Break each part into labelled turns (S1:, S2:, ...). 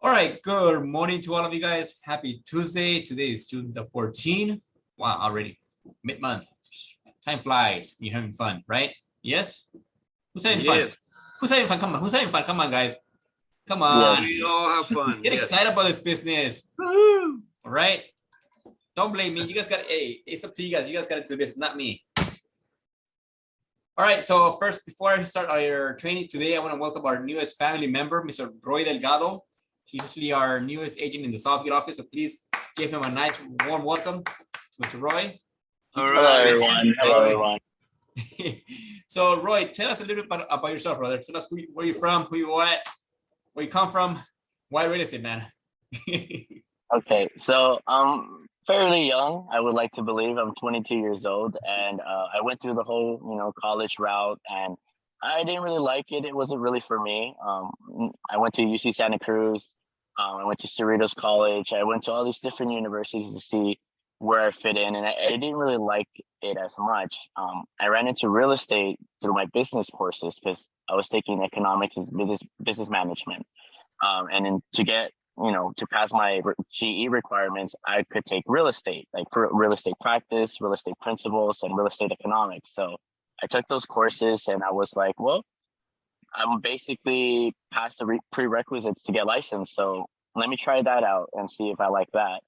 S1: All right, good morning to all of you guys. Happy Tuesday. Today is June the 14th. Wow, already mid-month. Time flies. You're having fun, right? Yes? Who's having fun? Who's having fun? Come on. Who's having fun? Come on, guys. Come on.
S2: Yes. We all have fun.
S1: Get excited about this business. All right? Don't blame me. You guys got, hey, it's up to you guys. You guys got to do this, not me. All right, so first, before I start our training today, I want to welcome our newest family member, Mr. Roy Delgado. He's actually our newest agent in the Southgate office, so please give him a nice warm welcome, Mr. Roy.
S2: All right.
S3: Hello, everyone.
S1: So, Roy, tell us a little bit about yourself, brother. Tell us where you're from, who you are, where you come from, why real estate, man.
S3: Okay, so I'm fairly young. I would like to believe I'm 22 years old, and I went through the whole, college route, and I didn't really like it. It wasn't really for me. I went to UC Santa Cruz. I went to Cerritos College. I went to all these different universities to see where I fit in, and I didn't really like it as much. I ran into real estate through my business courses because I was taking economics and business management. And then to get, to pass my GE requirements, I could take real estate, like real estate practice, real estate principles, and real estate economics. So I took those courses and I was like, well, I'm basically past the prerequisites to get licensed. So let me try that out and see if I like that.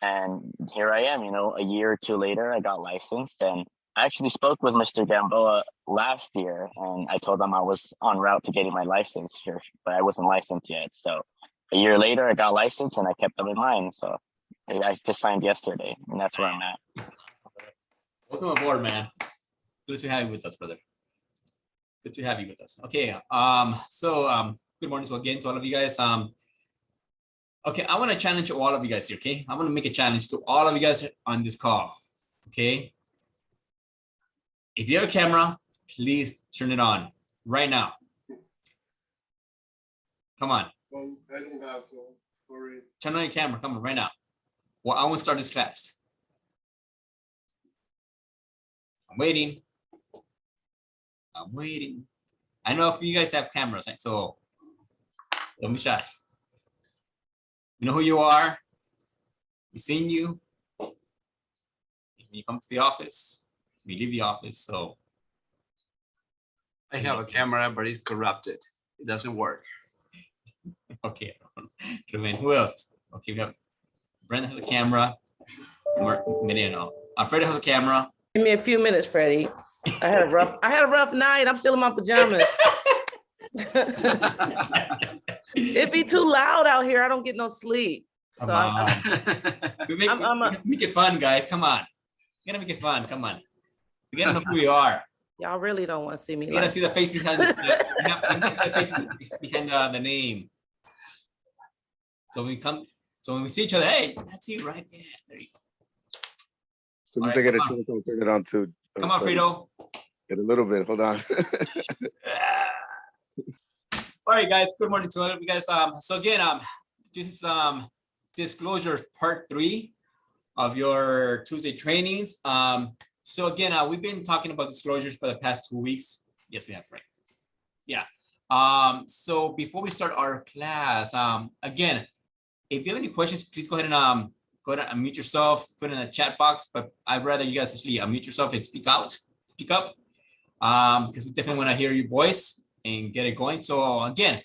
S3: And here I am, a year or two later, I got licensed. And I actually spoke with Mr. Gamboa last year, and I told him I was en route to getting my license here, but I wasn't licensed yet. So a year later, I got licensed and I kept them in mind. So I just signed yesterday, and that's where I'm at.
S1: Welcome aboard, man. Good to have you with us, brother. Good to have you with us. Okay. Good morning again to all of you guys. Okay, I want to challenge all of you guys here. Okay, I want to make a challenge to all of you guys on this call. Okay. If you have a camera, please turn it on right now. Come on.
S4: I don't have to. Sorry.
S1: Turn on your camera. Come on, right now. Well, I want to start this class. I'm waiting. I know if you guys have cameras, right? So don't be shy. You know who you are. We've seen you. When you come to the office, we leave the office. So
S2: I have a camera, but it's corrupted. It doesn't work.
S1: Okay. Who else? Okay, we have Brenda has a camera. Freddy has a camera.
S5: Give me a few minutes, Freddy. I had a rough night. I'm still in my pajamas. It'd be too loud out here. I don't get no sleep.
S1: Come on. Make it fun, guys. Come on. You gotta make it fun. Come on. We gotta know who we are.
S5: Y'all really don't want to see me.
S1: You gotta see the face behind the name. So when we see each other, hey, that's you right there. There you go.
S4: So
S1: All
S4: I
S1: right,
S4: get a chance to turn it on too.
S1: Come on, Fredo.
S4: Get a little bit. Hold on.
S1: All right, guys. Good morning to all of you guys. So again, this is disclosures part 3 of your Tuesday trainings. So again, we've been talking about disclosures for the past 2 weeks. Yes, we have, right? Yeah. So before we start our class, again, if you have any questions, please go ahead and unmute yourself, put it in a chat box. But I'd rather you guys actually unmute yourself and speak up, because we definitely want to hear your voice and get it going. So again,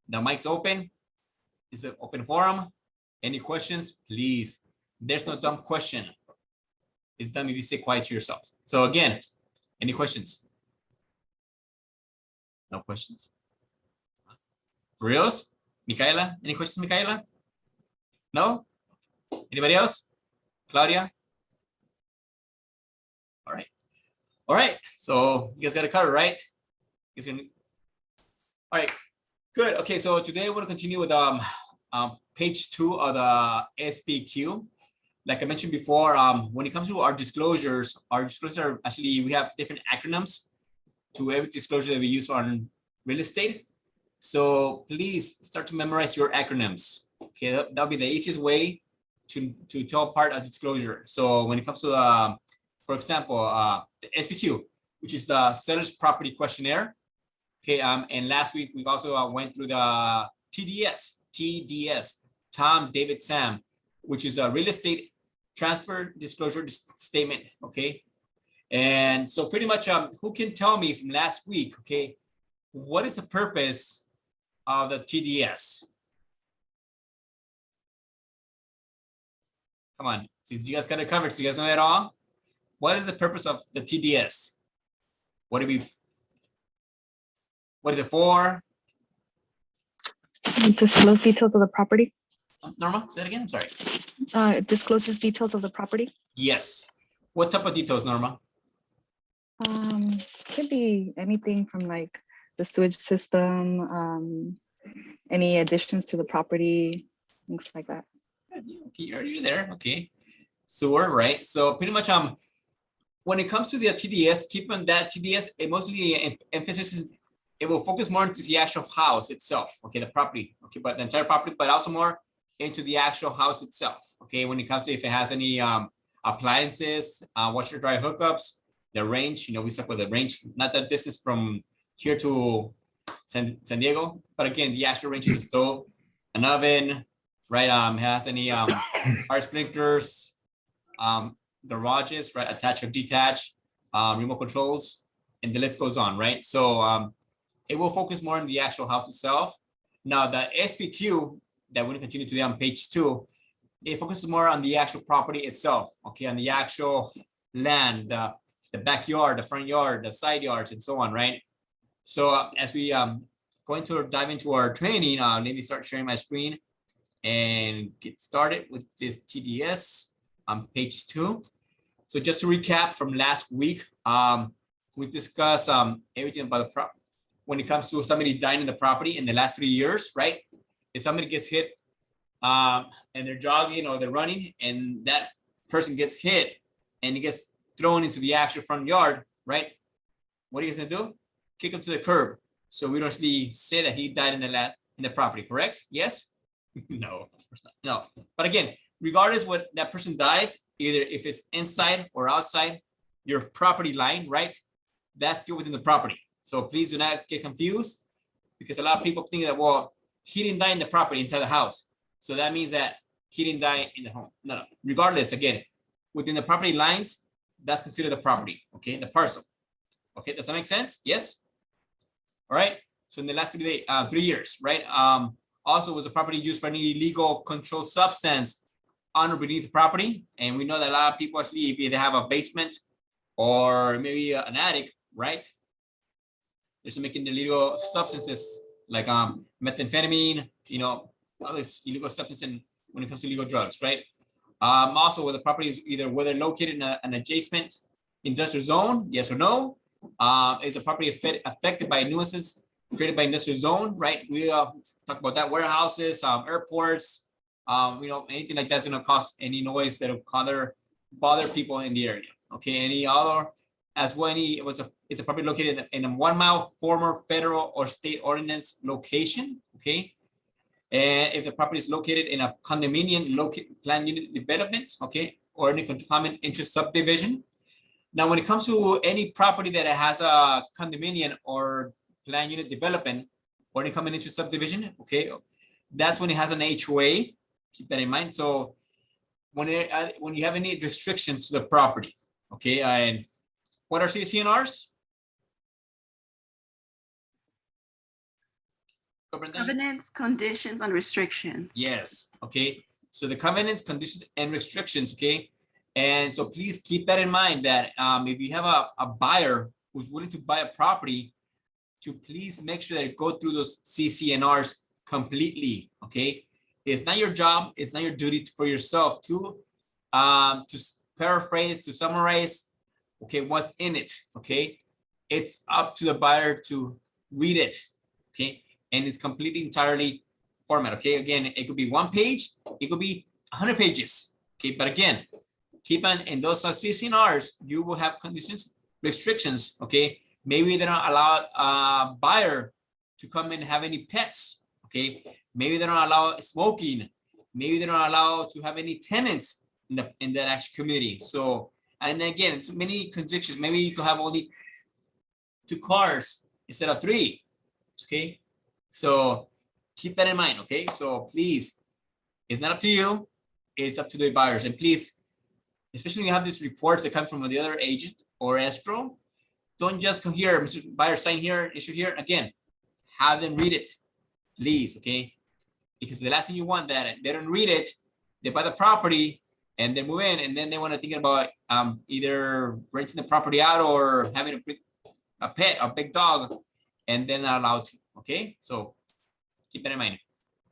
S1: the mic's open. It's an open forum. Any questions, please. There's no dumb question. It's dumb if you stay quiet to yourself. So again, any questions? No questions? For reals? Michaela? Any questions, Michaela? No? Anybody else? Claudia? All right. All right. So you guys got it covered, right? You guys gonna... All right. Good. Okay. So today we're going to continue with page 2 of the SPQ. Like I mentioned before, when it comes to our disclosures are actually, we have different acronyms to every disclosure that we use on real estate. So please start to memorize your acronyms. Okay, that'll be the easiest way to tell apart a disclosure. So when it comes to, for example, the SPQ, which is the seller's property questionnaire. Okay, and last week we also went through the TDS, TDS, Tom, David, Sam, which is a real estate transfer disclosure statement, okay? And so pretty much, who can tell me from last week, okay, what is the purpose of the TDS? Come on, since you guys got it covered, so you guys know it all. What is the purpose of the TDS? What is it for?
S6: Disclose details of the property.
S1: Norma, say that again, I'm sorry.
S6: It discloses details of the property.
S1: Yes. What type of details, Norma?
S6: Could be anything from like the sewage system, any additions to the property, things like that.
S1: Okay, you're there, okay. Sewer, right? So pretty much, when it comes to the TDS, keep on that TDS, it mostly emphasis, it will focus more into the actual house itself, okay, the property, okay, but the entire property, but also more into the actual house itself, okay, when it comes to if it has any appliances, washer dryer hookups, the range, you know, we stuck with the range, not that this is from here to San Diego, but again, the actual range is a stove, an oven, right, has any fire sprinklers, garages, right, attached or detached, remote controls, and the list goes on, right? So it will focus more on the actual house itself. Now the SPQ that we're gonna continue today on page 2, it focuses more on the actual property itself, okay, on the actual land, the backyard, the front yard, the side yards, and so on, right? So as we going to dive into our training, let me start sharing my screen and get started with this TDS on page 2. So just to recap from last week, we discussed everything about the when it comes to somebody dying in the property in the last 3 years, right? If somebody gets hit and they're jogging or they're running and that person gets hit and he gets thrown into the actual front yard, right? What are you gonna do? Kick him to the curb. So we don't actually say that he died in the property, correct? Yes? No, no. But again, regardless what that person dies, either if it's inside or outside your property line, right? That's still within the property. So please do not get confused because a lot of people think that, well, he didn't die in the property inside the house. So that means that he didn't die in the home. No, no. Regardless, again, within the property lines, that's considered the property, okay? The parcel. Okay, does that make sense? Yes? All right. So in the last 3 years, right? Also, was the property used for any illegal controlled substance on or beneath the property? And we know that a lot of people actually, if they have a basement or maybe an attic, right? They're making illegal substances like methamphetamine, you know, other illegal substances when it comes to illegal drugs, right? Also, where the property is either whether located in an adjacent industrial zone, yes or no? Is the property affected by nuisances created by industrial zone, right? We talk about that, warehouses, airports, you know, anything like that's gonna cause any noise that'll bother people in the area. Okay, any other, as well, is a property located in a 1 mile former federal or state ordinance location, okay? And if the property is located in a condominium plan unit development, okay, or any common interest subdivision. Now, when it comes to any property that has a condominium or plan unit development or any common interest subdivision, okay, that's when it has an HOA. Keep that in mind. So when you have any restrictions to the property, okay, and what are CCNRs?
S7: Covenants, conditions, and restrictions.
S1: Yes, okay. So the covenants, conditions, and restrictions, okay? And so please keep that in mind that if you have a buyer who's willing to buy a property, to please make sure that you go through those CCNRs completely, okay? It's not your job, it's not your duty for yourself to paraphrase, to summarize, okay, what's in it, okay? It's up to the buyer to read it, okay? And it's completely entirely format, okay? Again, it could be 1 page, it could be 100 pages, okay? But again, keep in those CCNRs, you will have conditions, restrictions, okay? Maybe they don't allow a buyer to come in and have any pets, okay? Maybe they don't allow smoking. Maybe they don't allow to have any tenants in that actual community. So, and again, it's many conditions. Maybe you could have only 2 cars instead of 3, okay? So keep that in mind, okay? So please, it's not up to you, it's up to the buyers. And please, especially when you have these reports that come from the other agent or escrow, don't just come here, Mr. Buyer, sign here, issue here. Again, have them read it, please, okay? Because the last thing you want that they don't read it, they buy the property and they move in, and then they want to think about either renting the property out or having a pet, a big dog, and they're not allowed to, okay? So keep that in mind.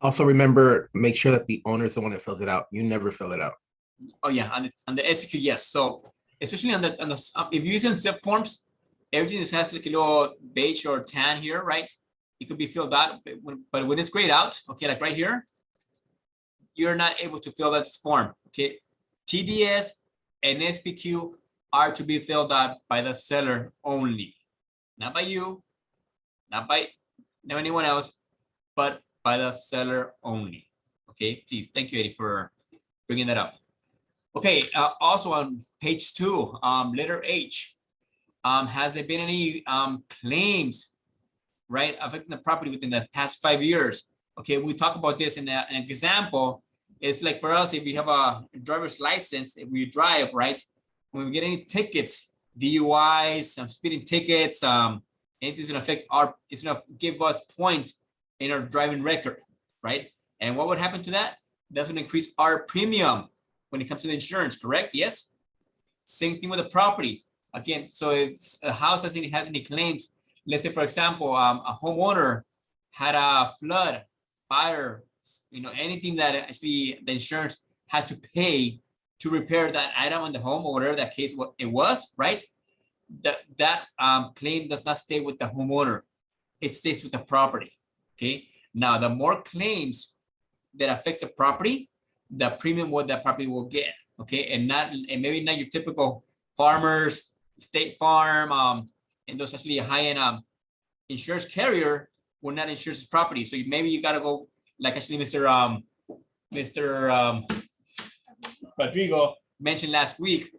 S8: Also remember, make sure that the owner is the one that fills it out. You never fill it out.
S1: Oh yeah, on the SPQ, yes. So especially on the if you're using zip forms, everything has like a little beige or tan here, right? It could be filled out, but when it's grayed out, okay, like right here, you're not able to fill that form, okay? TDS and SPQ are to be filled out by the seller only, not by you, not by anyone else, but by the seller only. Okay, please, thank you, Eddie, for bringing that up. Okay, also on page 2, letter H, has there been any claims, right, affecting the property within the past 5 years? Okay, we talk about this in an example. It's like for us, if we have a driver's license, if we drive, right, when we get any tickets, DUIs, speeding tickets, anything's gonna affect it's gonna give us points in our driving record, right? And what would happen to that? That's gonna increase our premium when it comes to the insurance, correct? Yes. Same thing with the property. Again, so if a house has any claims, let's say, for example, a homeowner had a flood, fire, anything that actually the insurance had to pay to repair that item in the home or whatever that case it was, right? That claim does not stay with the homeowner. It stays with the property, okay? Now, the more claims that affects the property, the premium what that property will get, okay? And maybe not your typical Farmers, State Farm, and those actually a high-end insurance carrier will not insure this property. So maybe you gotta go, like actually Mr. Rodrigo mentioned last week,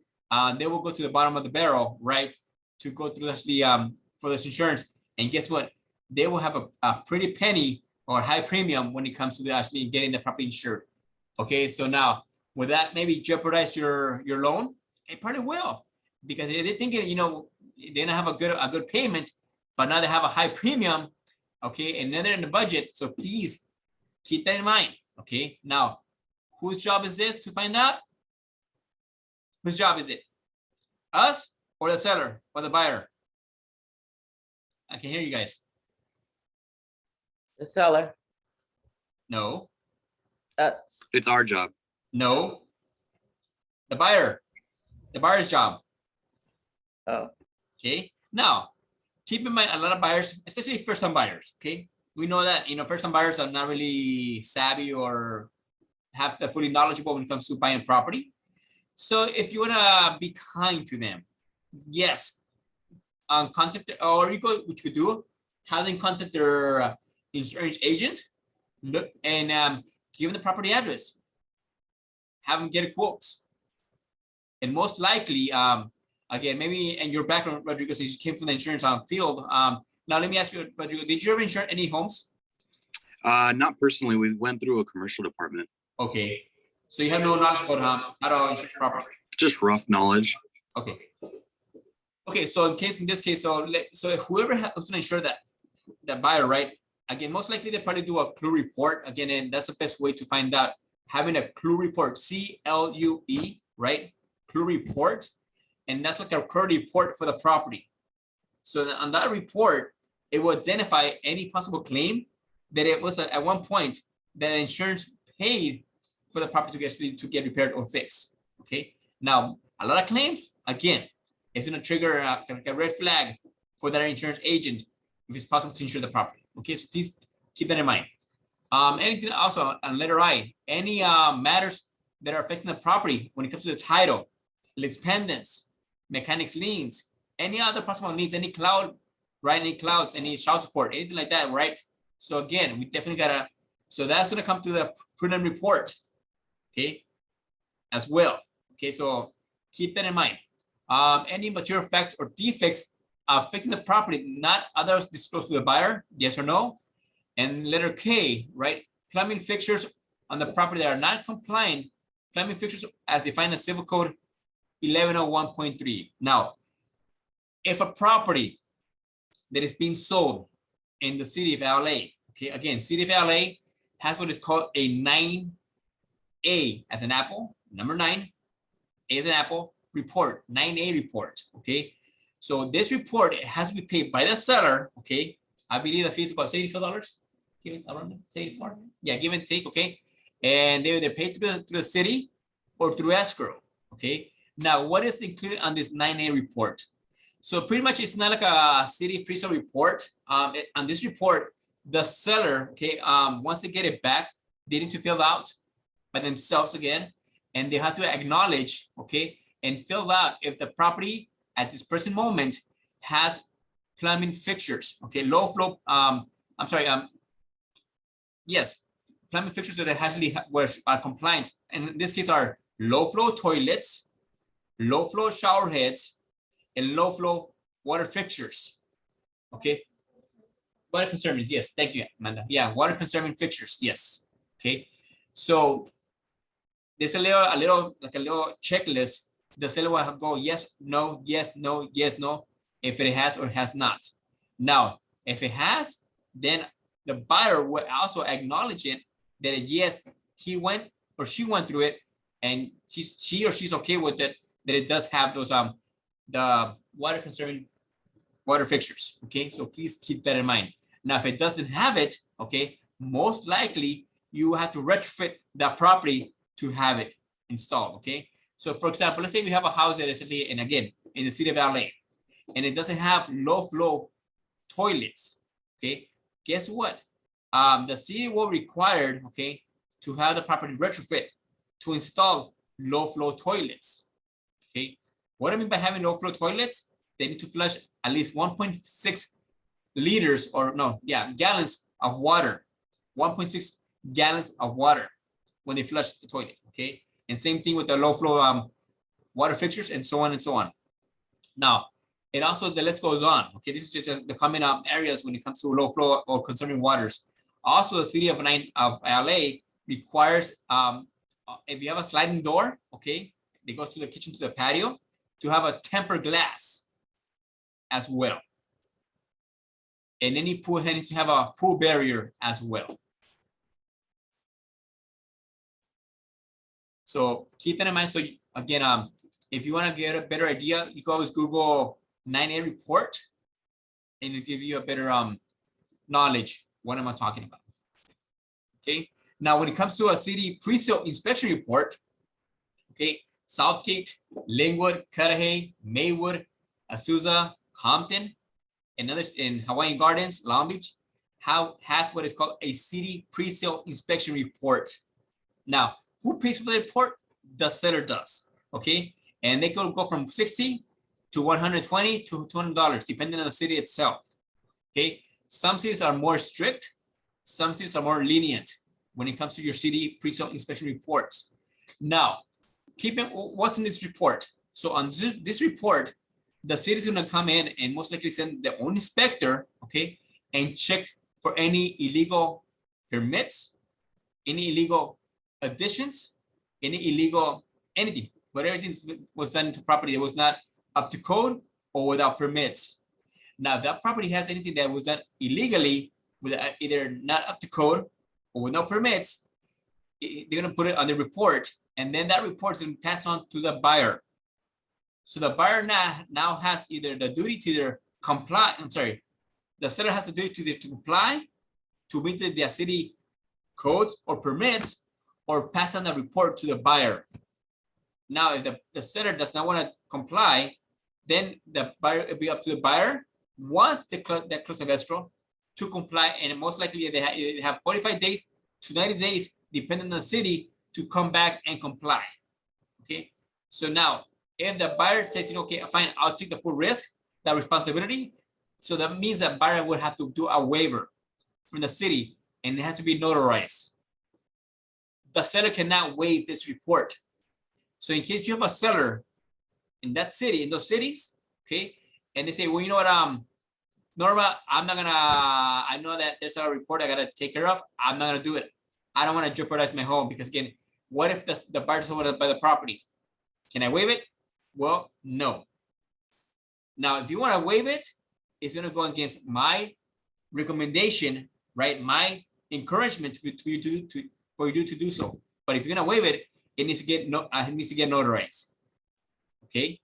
S1: they will go to the bottom of the barrel, right? To go through actually for this insurance. And guess what? They will have a pretty penny or high premium when it comes to actually getting the property insured. Okay, so now will that maybe jeopardize your loan? It probably will, because they think they don't have a good payment, but now they have a high premium. Okay, and then they're in the budget. So please keep that in mind. Okay, now whose job is this to find out? Whose job is it? Us or the seller or the buyer? I can hear you guys.
S5: The seller.
S1: No.
S2: It's our job.
S1: No. The buyer. The buyer's job.
S5: Oh.
S1: Okay. Now, keep in mind a lot of buyers, especially first-time buyers. Okay. We know that first-time buyers are not really savvy or have the fully knowledgeable when it comes to buying property. So if you want to be kind to them, yes, contact or what you could do, have them contact their insurance agent, look and give them the property address, have them get a quote, and most likely, again, maybe in your background, Rodrigo, since you came from the insurance field. Now let me ask you, Rodrigo, did you ever insure any homes?
S2: Not personally. We went through a commercial department.
S1: Okay, so you have no knowledge about how to insure property.
S2: Just rough knowledge.
S1: Okay. Okay, so in this case, so whoever has to insure that buyer, right? Again, most likely they probably do a clue report. Again, and that's the best way to find out. Having a clue report, CLUE, right? Clue report, and that's like a credit report for the property. So on that report, it will identify any possible claim that it was at one point that insurance paid for the property to get repaired or fixed. Okay. Now, a lot of claims, again, it's going to trigger a red flag for that insurance agent if it's possible to insure the property. Okay, so please keep that in mind. Anything also on letter I, any matters that are affecting the property when it comes to the title, lease pendants, mechanics liens, any other possible needs, any cloud, right? Any clouds, any child support, anything like that, right? So again, we definitely gotta, so that's gonna come to the prudent report, okay, as well. Okay, so keep that in mind. Any material facts or defects affecting the property, not others disclosed to the buyer, yes or no? And letter K, right? Plumbing fixtures on the property that are not compliant, plumbing fixtures as defined in Civil Code 1101.3. Now, if a property that is being sold in the city of LA, okay, again, city of LA has what is called a 9A as an apple, number 9, A as an apple, report, 9A report, okay? So this report, it has to be paid by the seller, okay? I believe the fee is about $74, give it around 74, yeah, give and take, okay? And they either pay through the city or through escrow, okay? Now, what is included on this 9A report? So pretty much it's not like a city presale report. On this report, the seller, okay, once they get it back, they need to fill out by themselves again, and they have to acknowledge, okay, and fill out if the property at this present moment has plumbing fixtures, okay, low flow, yes, plumbing fixtures that are compliant, and in this case are low flow toilets, low flow shower heads, and low flow water fixtures, okay? Water conserving, yes, thank you, Amanda. Yeah, water conserving fixtures, yes, okay? So there's a little checklist. The seller will go yes, no, yes, no, yes, no, if it has or has not. Now, if it has, then the buyer will also acknowledge it that yes, he went or she went through it, and she or she's okay with it, that it does have those the water conserving water fixtures. Okay, so please keep that in mind. Now, if it doesn't have it, okay, most likely you have to retrofit that property to have it installed. Okay, so for example, let's say we have a house that is in, again, in the city of LA, and it doesn't have low flow toilets. Okay, guess what? The city will require, okay, to have the property retrofit to install low flow toilets. Okay, what I mean by having low flow toilets, they need to flush at least 1.6 liters or no, yeah, gallons of water, 1.6 gallons of water when they flush the toilet. Okay, and same thing with the low flow water fixtures and so on and so on. Now, and also the list goes on. Okay, this is just the common areas when it comes to low flow or concerning waters. Also, the city of LA requires if you have a sliding door, okay, that goes to the kitchen to the patio, to have a tempered glass as well. And any pool needs to have a pool barrier as well. So keep that in mind. So again, if you want to get a better idea, you can always Google 9A report, and it'll give you a better knowledge. What am I talking about? Okay. Now, when it comes to a city presale inspection report, okay, Southgate, Linwood, Cudahy, Maywood, Azusa, Compton, and others in Hawaiian Gardens, Long Beach, has what is called a city presale inspection report. Now, who pays for the report? The seller does. Okay, and they could go from $60 to $120 to $200, depending on the city itself. Okay, some cities are more strict, some cities are more lenient when it comes to your city presale inspection reports. Now, keep in what's in this report. So on this report, the city is going to come in and most likely send their own inspector, okay, and check for any illegal permits, any illegal additions, any illegal anything, whatever was done to property that was not up to code or without permits. Now, if that property has anything that was done illegally, with either not up to code or with no permits, they're going to put it on the report, and then that report is going to pass on to the buyer. So the buyer now has either the duty to either comply. I'm sorry, the seller has the duty to comply, to meet the city codes or permits, or pass on the report to the buyer. Now, if the seller does not want to comply, then the buyer, it'll be up to the buyer once they close of escrow to comply, and most likely they have 45 days to 90 days, depending on the city, to come back and comply. Okay, so now if the buyer says, you know, okay, fine, I'll take the full risk, that responsibility. So that means that buyer would have to do a waiver from the city, and it has to be notarized. The seller cannot waive this report. So in case you have a seller in that city, in those cities, okay, and they say, well, you know what, Norma, I'm not gonna, I know that there's a report I gotta take care of. I'm not gonna do it. I don't wanna jeopardize my home because again, what if the buyer's over by the property? Can I waive it? Well, no. Now, if you wanna waive it, it's gonna go against my recommendation, right? My encouragement for you to do so. But if you're gonna waive it, it needs to get notarized. Okay,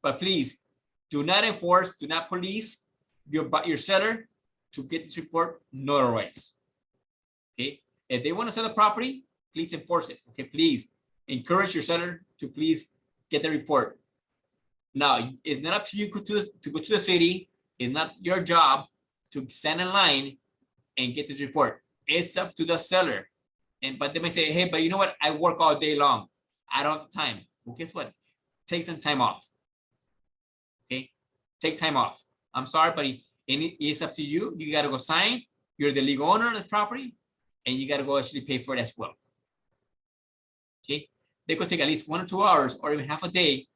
S1: but please do not enforce, do not police your seller to get this report notarized. Okay, if they want to sell the property, please enforce it. Okay, please encourage your seller to please get the report. Now, it's not up to you to go to the city. It's not your job to stand in line and get this report. It's up to the seller. But they may say, hey, but you know what? I work all day long. I don't have the time. Well, guess what? Take some time off. Okay, take time off. I'm sorry, but it's up to you. You got to go sign. You're the legal owner of the property, and you got to go actually pay for it as well. Okay, they could take at least 1 or 2 hours, or even half a day,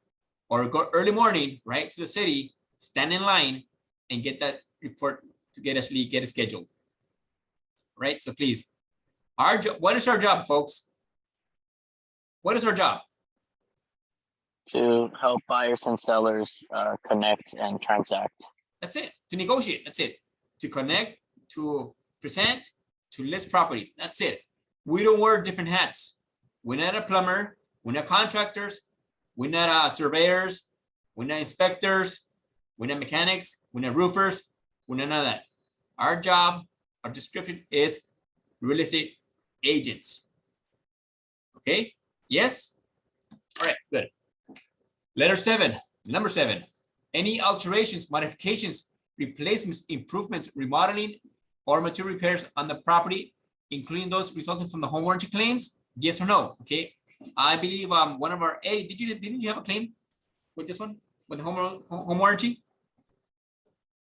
S1: or go early morning right to the city, stand in line, and get that report to get it scheduled. Right. So please, our job. What is our job, folks? What is our job?
S3: To help buyers and sellers connect and transact.
S1: That's it. To negotiate. That's it. To connect, to present, to list property. That's it. We don't wear different hats. We're not a plumber. We're not contractors. We're not surveyors. We're not inspectors. We're not mechanics. We're not roofers. We're not none of that. Our job, our description is real estate agents. Okay? Yes? All right, good. Number 7, any alterations, modifications, replacements, improvements, remodeling, or material repairs on the property, including those resulting from the home warranty claims? Yes or no? Okay. I believe one of our, Eddie, didn't you have a claim with this one, with the home warranty?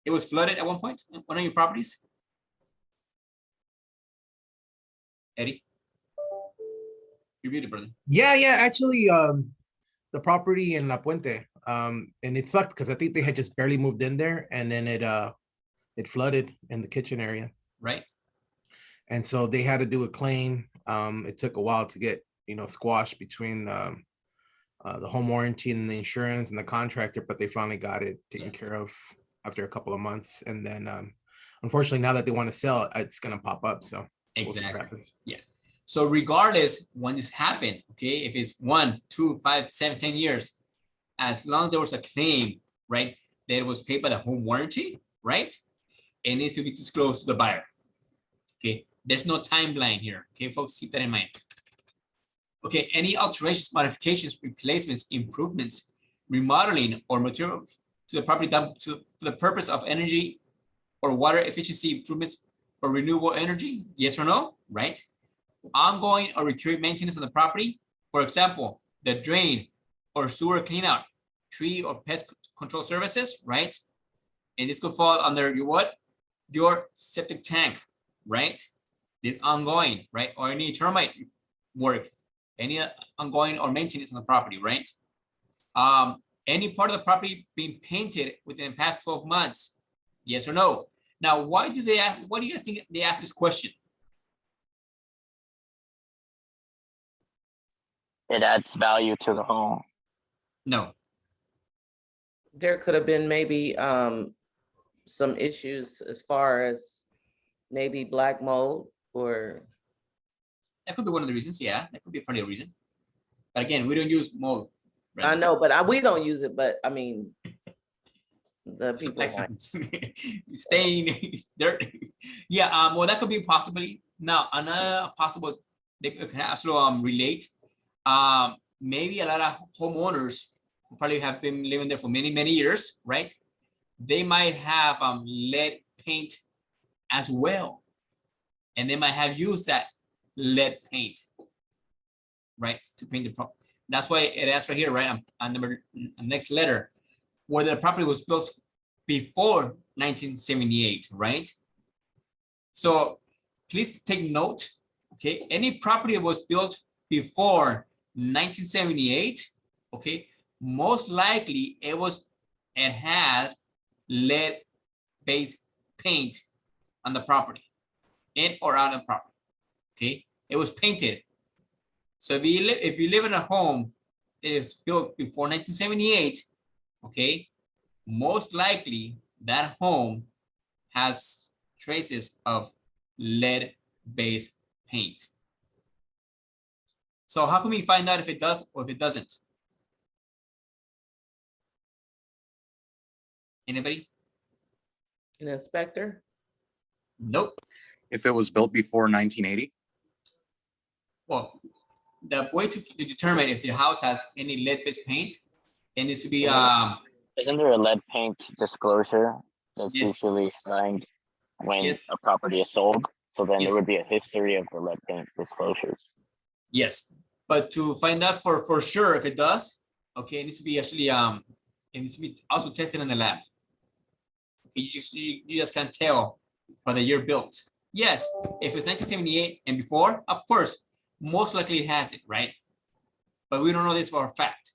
S1: It was flooded at one point, one of your properties? Eddie? You're muted, brother.
S8: Yeah, actually, the property in La Puente, and it sucked because I think they had just barely moved in there, and then it flooded in the kitchen area.
S1: Right.
S8: And so they had to do a claim. It took a while to get, squashed between the home warranty and the insurance and the contractor, but they finally got it taken care of after a couple of months. And then unfortunately, now that they want to sell, it's going to pop up. So
S1: exactly. Yeah. So regardless when this happened, okay, if it's 1, 2, 5, 7, 10 years, as long as there was a claim, right, that it was paid by the home warranty, right, it needs to be disclosed to the buyer. Okay, there's no timeline here. Okay, folks, keep that in mind. Okay, any alterations, modifications, replacements, improvements, remodeling, or material to the property done for the purpose of energy or water efficiency improvements or renewable energy? Yes or no? Right. Ongoing or recurring maintenance on the property. For example, the drain or sewer cleanout, tree or pest control services, right? And this could fall under your what? Your septic tank, right? This ongoing, right? Or any termite work, any ongoing or maintenance on the property, right? Any part of the property being painted within the past 12 months? Yes or no? Now, why do they ask? What do you guys think they ask this question?
S3: It adds value to the home.
S1: No.
S5: There could have been maybe some issues as far as maybe black mold or.
S1: That could be one of the reasons. Yeah, that could be a part of the reason. But again, we don't use mold. Right?
S5: I know, but we don't use it. But I mean, the people
S1: stain, dirt. Yeah. Well, that could be possibly. Now, another possible they could also relate. Maybe a lot of homeowners who probably have been living there for many, many years, right? They might have lead paint as well. And they might have used that lead paint, right? To paint the property. That's why it asks right here, right? On next letter, whether the property was built before 1978, right? So please take note, okay? Any property that was built before 1978, okay, most likely it had lead lead-based paint on the property, in or out of the property. Okay, it was painted. So if you live in a home that is built before 1978, okay, most likely that home has traces of lead-based paint. So how can we find out if it does or if it doesn't? Anybody?
S5: An inspector?
S1: Nope.
S9: If it was built before 1980,
S1: Well, the way to determine if your house has any lead-based paint, it needs to be
S3: Isn't there a lead paint disclosure that's
S1: Yes.
S3: usually signed when
S1: Yes.
S3: a property is sold? So then
S1: Yes.
S3: there would be a history of the lead paint disclosures.
S1: yes. But to find out for sure if it does, okay, it needs to be actually it needs to be also tested in the lab. Okay, you just can't tell by the year built. Yes, if it's 1978 and before, of course, most likely it has it, right? But we don't know this for a fact.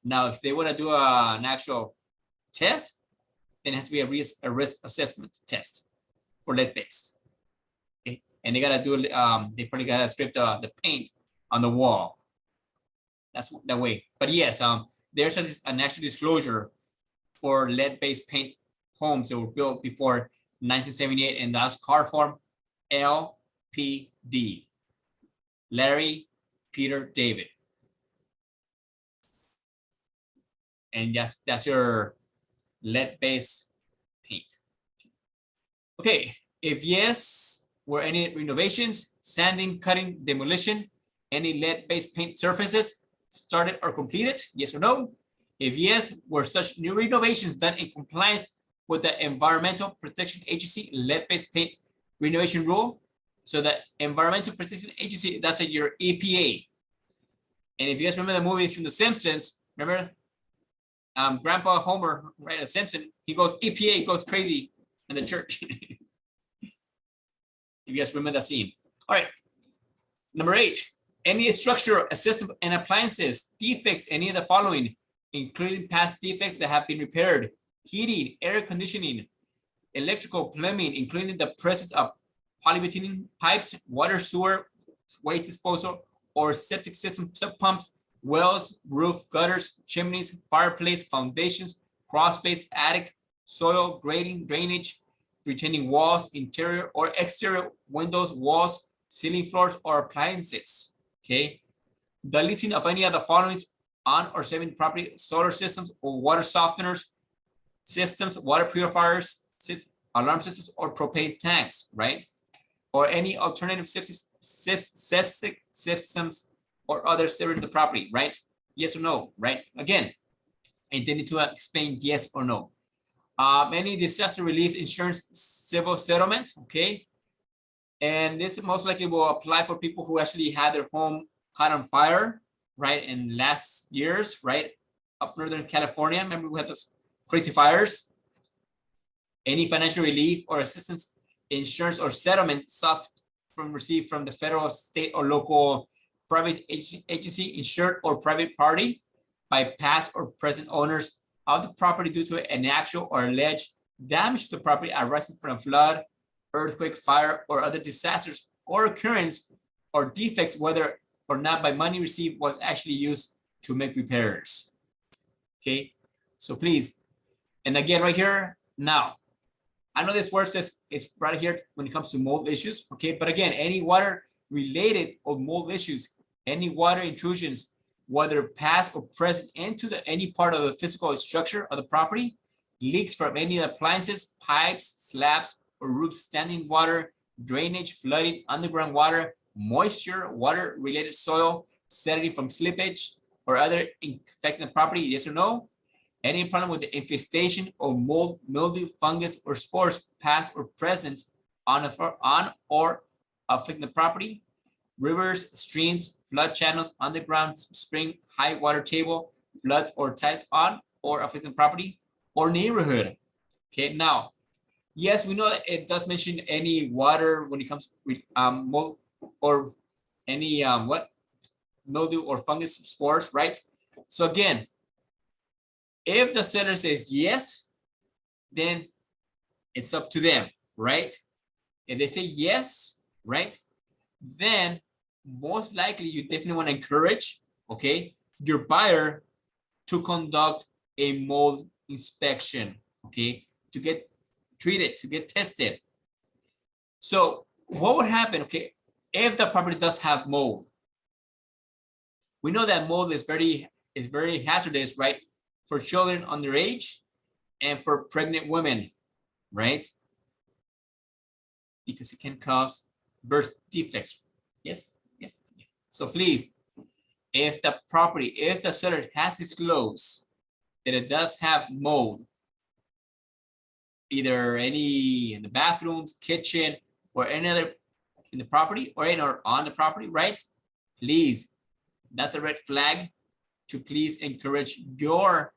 S1: Now, if they want to do an actual test, then it has to be a risk assessment test for lead based. Okay, and they gotta do they probably gotta strip the paint on the wall. That's that way. But yes, there's an actual disclosure for lead-based paint homes that were built before 1978, and that's car form LPD. Larry, Peter, David. And that's your lead-based paint. Okay, if yes, were any renovations, sanding, cutting, demolition, any lead-based paint surfaces started or completed? Yes or no? If yes, were such new renovations done in compliance with the Environmental Protection Agency lead-based paint renovation rule? So the Environmental Protection Agency, that's your EPA. And if you guys remember the movie from The Simpsons, remember Grandpa Homer, right, a Simpson, he goes, EPA goes crazy in the church. If you guys remember that scene. All right, number 8, any structure, system, and appliances, defects, any of the following, including past defects that have been repaired, heating, air conditioning, electrical, plumbing, including the presence of polybutene pipes, water, sewer, waste disposal, or septic system sub pumps, wells, roof, gutters, chimneys, fireplace, foundations, crawl space, attic, soil, grading, drainage, retaining walls, interior or exterior windows, walls, ceiling floors, or appliances. Okay. The leasing of any of the following on or saving property, solar systems or water softeners, systems, water purifiers, alarm systems, or propane tanks, right? Or any alternative septic systems or other serving the property, right? Yes or no, right? Again, and they need to explain yes or no. Any disaster relief insurance civil settlement, okay? And this most likely will apply for people who actually had their home caught on fire, right? In last years, right? Up Northern California, remember we had those crazy fires? Any financial relief or assistance, insurance or settlement sought from received from the federal, state, or local private agency, insured, or private party by past or present owners of the property due to an actual or alleged damage to the property arising from a flood, earthquake, fire, or other disasters or occurrence or defects, whether or not by money received was actually used to make repairs. Okay, so please, and again right here, now, I know this word says it's right here when it comes to mold issues, okay, but again, any water related or mold issues, any water intrusions, whether past or present into any part of the physical structure of the property, leaks from any appliances, pipes, slabs, or roofs, standing water, drainage, flooding, underground water, moisture, water related soil, sediment from slippage, or other infecting the property, yes or no? Any problem with the infestation of mold, mildew, fungus, or spores, past or present on or affecting the property, rivers, streams, flood channels, underground spring, high water table, floods or tides on or affecting the property or neighborhood. Okay, now, yes, we know that it does mention any water when it comes with mold or any mildew or fungus spores, right? So again, if the seller says yes, then It's up to them, right? If they say yes, right, then most likely you definitely want to encourage, okay, your buyer to conduct a mold inspection, okay, to get treated, to get tested. So what would happen, okay, if the property does have mold? We know that mold is very hazardous, right, for children underage and for pregnant women, right? Because it can cause birth defects. Yes, yes. So please, if the seller has disclosed that it does have mold, either any in the bathrooms, kitchen, or any other in the property or on the property, right? Please, that's a red flag to please encourage your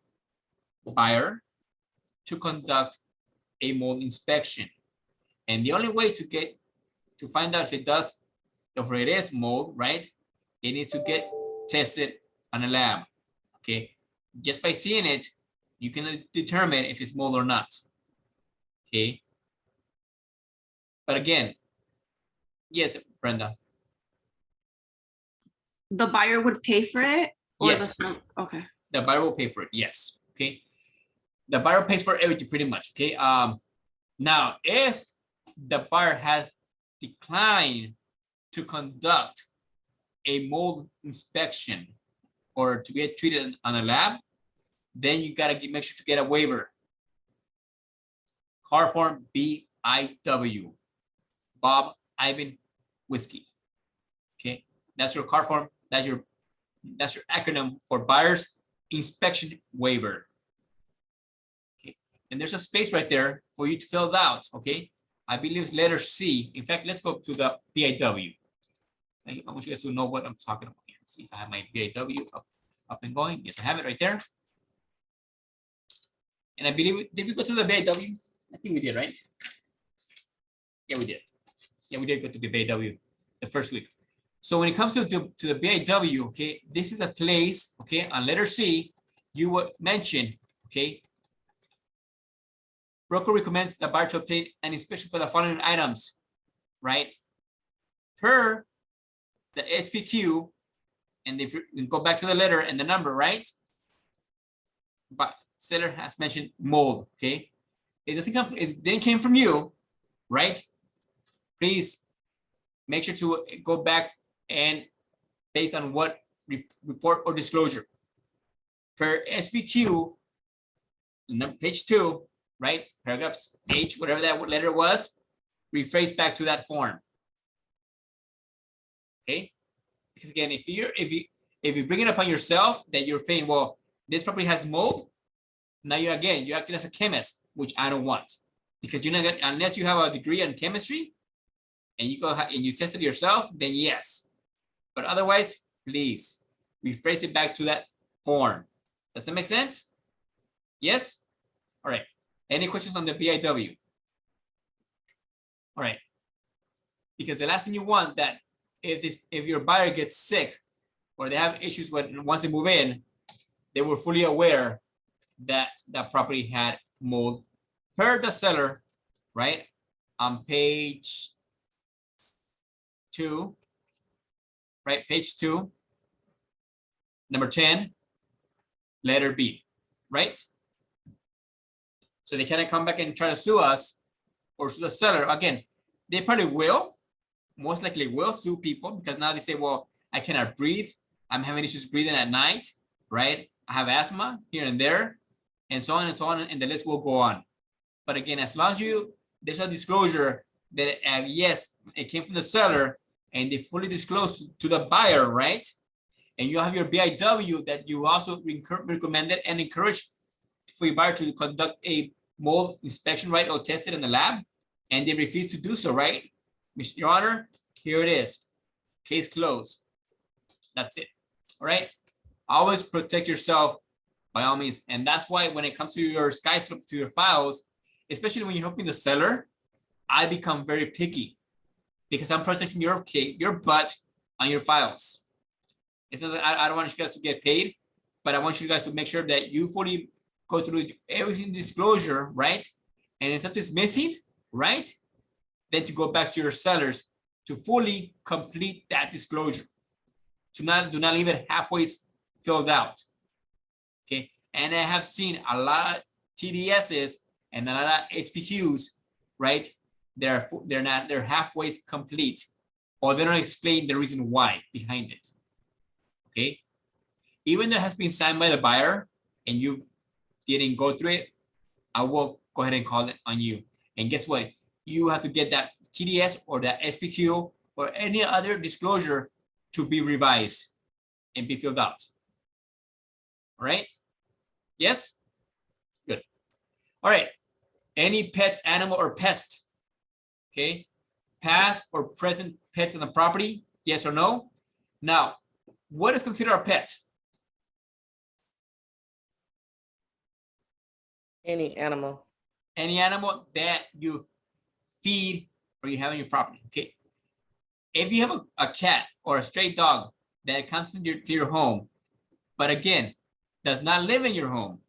S1: buyer to conduct a mold inspection. And the only way to find out if it is mold, right? It needs to get tested on a lab, okay? Just by seeing it, you can determine if it's mold or not, okay? But again, yes, Brenda.
S7: The buyer would pay for it? Or
S1: Yes.
S7: Okay.
S1: The buyer will pay for it, yes, okay? The buyer pays for everything pretty much, okay? Now, if the buyer has declined to conduct a mold inspection or to get treated on a lab, then you gotta make sure to get a waiver. Car form BIW, Bob Ivan Whiskey. Okay, that's your car form. That's your acronym for buyer's inspection waiver. Okay, and there's a space right there for you to fill it out. Okay, I believe it's letter C. In fact, let's go to the BIW. I want you guys to know what I'm talking about. Let's see if I have my BIW up and going. Yes, I have it right there. And I believe, did we go to the BIW? I think we did, right? Yeah, we did. Yeah, we did go to the BIW the first week. So when it comes to the BIW, okay, this is a place, okay, on letter C, you would mention, okay, broker recommends the buyer to obtain an inspection for the following items, right? Per the SPQ, and if you go back to the letter and the number, right? But seller has mentioned mold, okay? It doesn't come, it didn't came from you, right? Please make sure to go back and based on what report or disclosure. Per SPQ, page 2, right? Paragraphs H, whatever that letter was, rephrase back to that form. Okay? Because again, if you bring it upon yourself that you're saying, well, this property has mold, now you're acting as a chemist, which I don't want. Because you're not gonna, unless you have a degree in chemistry and you go and you test it yourself, then yes. But otherwise, please rephrase it back to that form. Does that make sense? Yes? All right. Any questions on the BIW? All right. Because the last thing you want that if your buyer gets sick or they have issues once they move in, they were fully aware that that property had mold per the seller, right? On page 2, right? Page 2, number 10, letter B, right? So they cannot come back and try to sue us or sue the seller. Again, they probably will, most likely will sue people because now they say, well, I cannot breathe. I'm having issues breathing at night, right? I have asthma here and there, and so on, and the list will go on. But again, as long as there's a disclosure that yes, it came from the seller and they fully disclose to the buyer, right? And you have your BIW that you also recommended and encouraged for your buyer to conduct a mold inspection, right? Or test it in the lab, and they refuse to do so, right? Your Honor, here it is. Case closed. That's it. All right. Always protect yourself by all means. And that's why when it comes to your skyscope, to your files, especially when you're helping the seller, I become very picky because I'm protecting your case, your butt on your files. It's not that I don't want you guys to get paid, but I want you guys to make sure that you fully go through everything disclosure, right? and if something's missing, right? Then to go back to your sellers to fully complete that disclosure. Do not leave it halfway filled out. Okay, and I have seen a lot of TDSs and a lot of SPQs, right? They're halfway complete, or they don't explain the reason why behind it. Okay, even though it has been signed by the buyer and you didn't go through it, I will go ahead and call it on you. And guess what? You have to get that TDS or that SPQ or any other disclosure to be revised and be filled out. All right? Yes? Good. All right. Any pets, animal, or pest? Okay. Past or present pets on the property? Yes or no? Now, what is considered a pet?
S5: Any animal.
S1: Any animal that you feed or you have on your property. Okay. If you have a cat or a stray dog that comes to your home, but again, does not live in your home,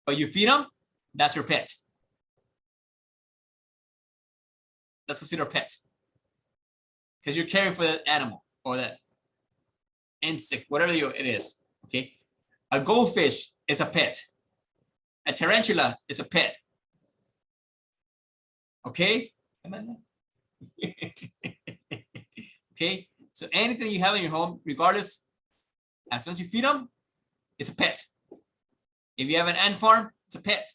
S1: but you feed them, that's your pet. That's considered a pet. Because you're caring for that animal or that insect, whatever it is. Okay. A goldfish is a pet. A tarantula is a pet. Okay. Okay. So anything you have in your home, regardless, as long as you feed them, it's a pet. If you have an ant farm, it's a pet.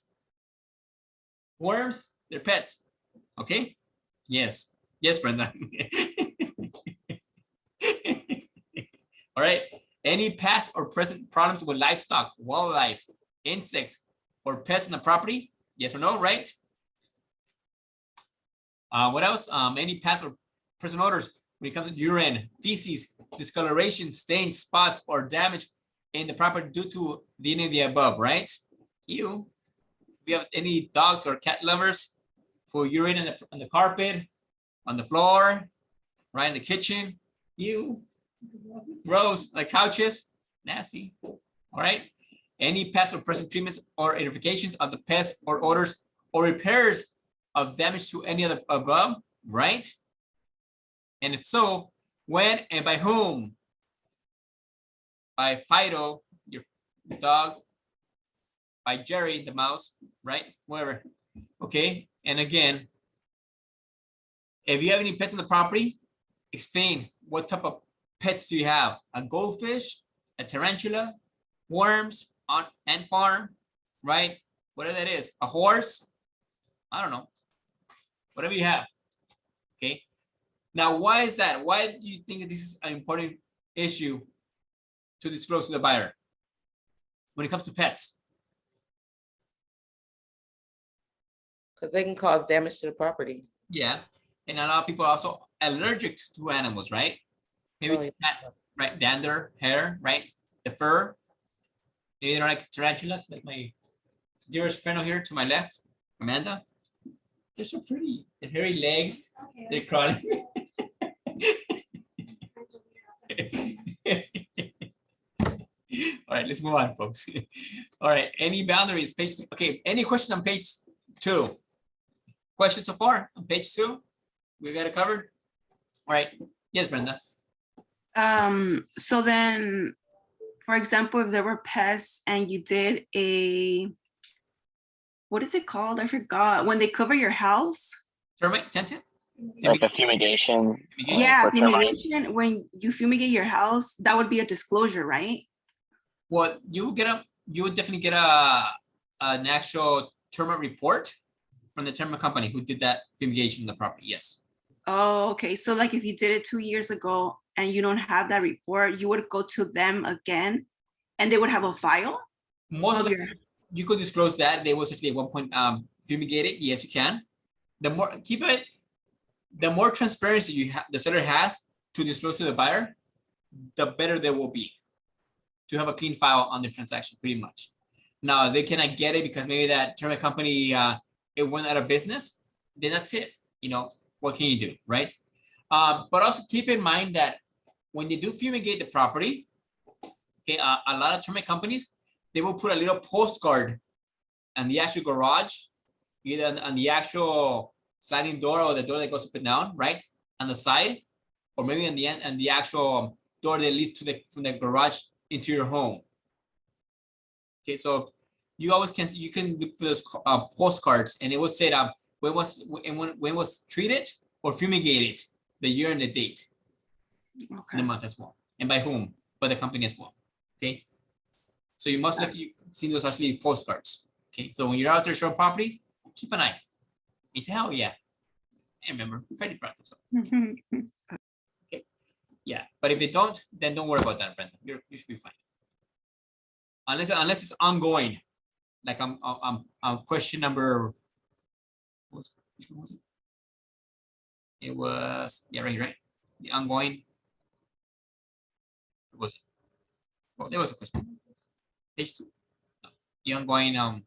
S1: Worms, they're pets. Okay. Yes. Yes, Brenda. All right. Any past or present problems with livestock, wildlife, insects, or pests in the property? Yes or no, right? What else? Any past or present odors when it comes to urine, feces, discoloration, stains, spots, or damage in the property due to any of the above, right? You. If you have any dogs or cat lovers who urinate on the carpet, on the floor, right in the kitchen, you. Gross, like couches, nasty. All right. Any past or present treatments or identifications of the pests or odors or repairs of damage to any of the above, right? And if so, when and by whom? By Fido, your dog, by Jerry, the mouse, right? Whatever. Okay. And again, if you have any pets in the property, explain what type of pets do you have? A goldfish, a tarantula, worms, on ant farm, right? Whatever that is, a horse, I don't know, whatever you have. Okay. Now, why is that? Why do you think that this is an important issue to disclose to the buyer when it comes to pets?
S5: Because they can cause damage to the property.
S1: Yeah. And a lot of people are also allergic to animals, right? Maybe
S5: Oh, yeah.
S1: cat, right? Dander, hair, right? The fur. Maybe they don't like tarantulas, like my dearest friend over here to my left, Amanda. They're so pretty. The hairy legs, they're crawling. All right, let's move on, folks. All right, any boundaries, page, okay, any questions on page 2? Questions so far on page 2? We got it covered? All right, yes, Brenda.
S7: So then, for example, if there were pests and you did what is it called? I forgot. When they cover your house.
S1: Termite tenant?
S3: Like a fumigation.
S7: Yeah,
S3: for termites.
S7: fumigation. When you fumigate your house, that would be a disclosure, right?
S1: Well, you would definitely get an actual termite report from the termite company who did that fumigation in the property. Yes.
S7: Oh, okay. So like if you did it 2 years ago and you don't have that report, you would go to them again and they would have a file?
S1: Most
S7: of
S1: of
S7: your,
S1: you could disclose that they was actually at one point fumigated. Yes, you can. The more transparency you have, the seller has to disclose to the buyer, the better they will be to have a clean file on the transaction, pretty much. Now they cannot get it because maybe that termite company it went out of business. Then that's it. You know, what can you do, right? But also keep in mind that when they do fumigate the property, okay, a lot of termite companies, they will put a little postcard on the actual garage either on the actual sliding door or the door that goes up and down, right? On the side, or maybe on the end and the actual door that leads to from the garage into your home. Okay, so you always can look for those postcards, and it will say when was treated or fumigated, the year and the date, and the
S7: Okay.
S1: month as well, and by whom, by the company as well. Okay, so you must look. You see those actually postcards. Okay, so when you're out there showing properties, keep an eye. And say, oh yeah, I remember Freddy brought this up. Yeah, but if you don't, then don't worry about that, Brenda. You should be fine. Unless it's ongoing, like I'm question number. Which one was it? It was right here, right? The ongoing. What was it? Well, there was a question. Page 2. No, the ongoing.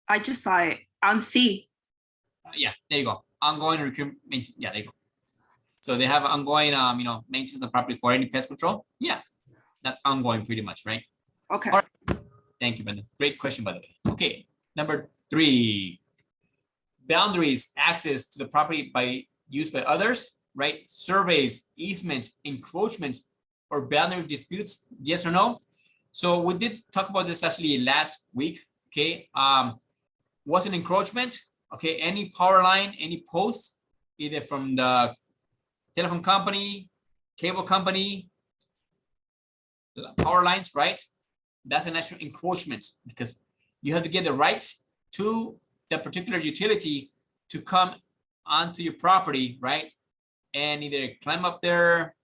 S7: I just saw it on C.
S1: Yeah, there you go. Ongoing recurring maintenance. Yeah, there you go. So they have ongoing, maintenance of the property for any pest control. Yeah, that's ongoing pretty much, right?
S7: Okay.
S1: All right. Thank you, Brenda. Great question, by the way. Okay, number 3. Boundaries, access to the property by used by others, right? Surveys, easements, encroachments, or boundary disputes, yes or no? So we did talk about this actually last week, okay? What's an encroachment? Okay, any power line, any post, either from the telephone company, cable company, power lines, right? That's an actual encroachment because you have to get the rights to the particular utility to come onto your property, right? And either climb up there,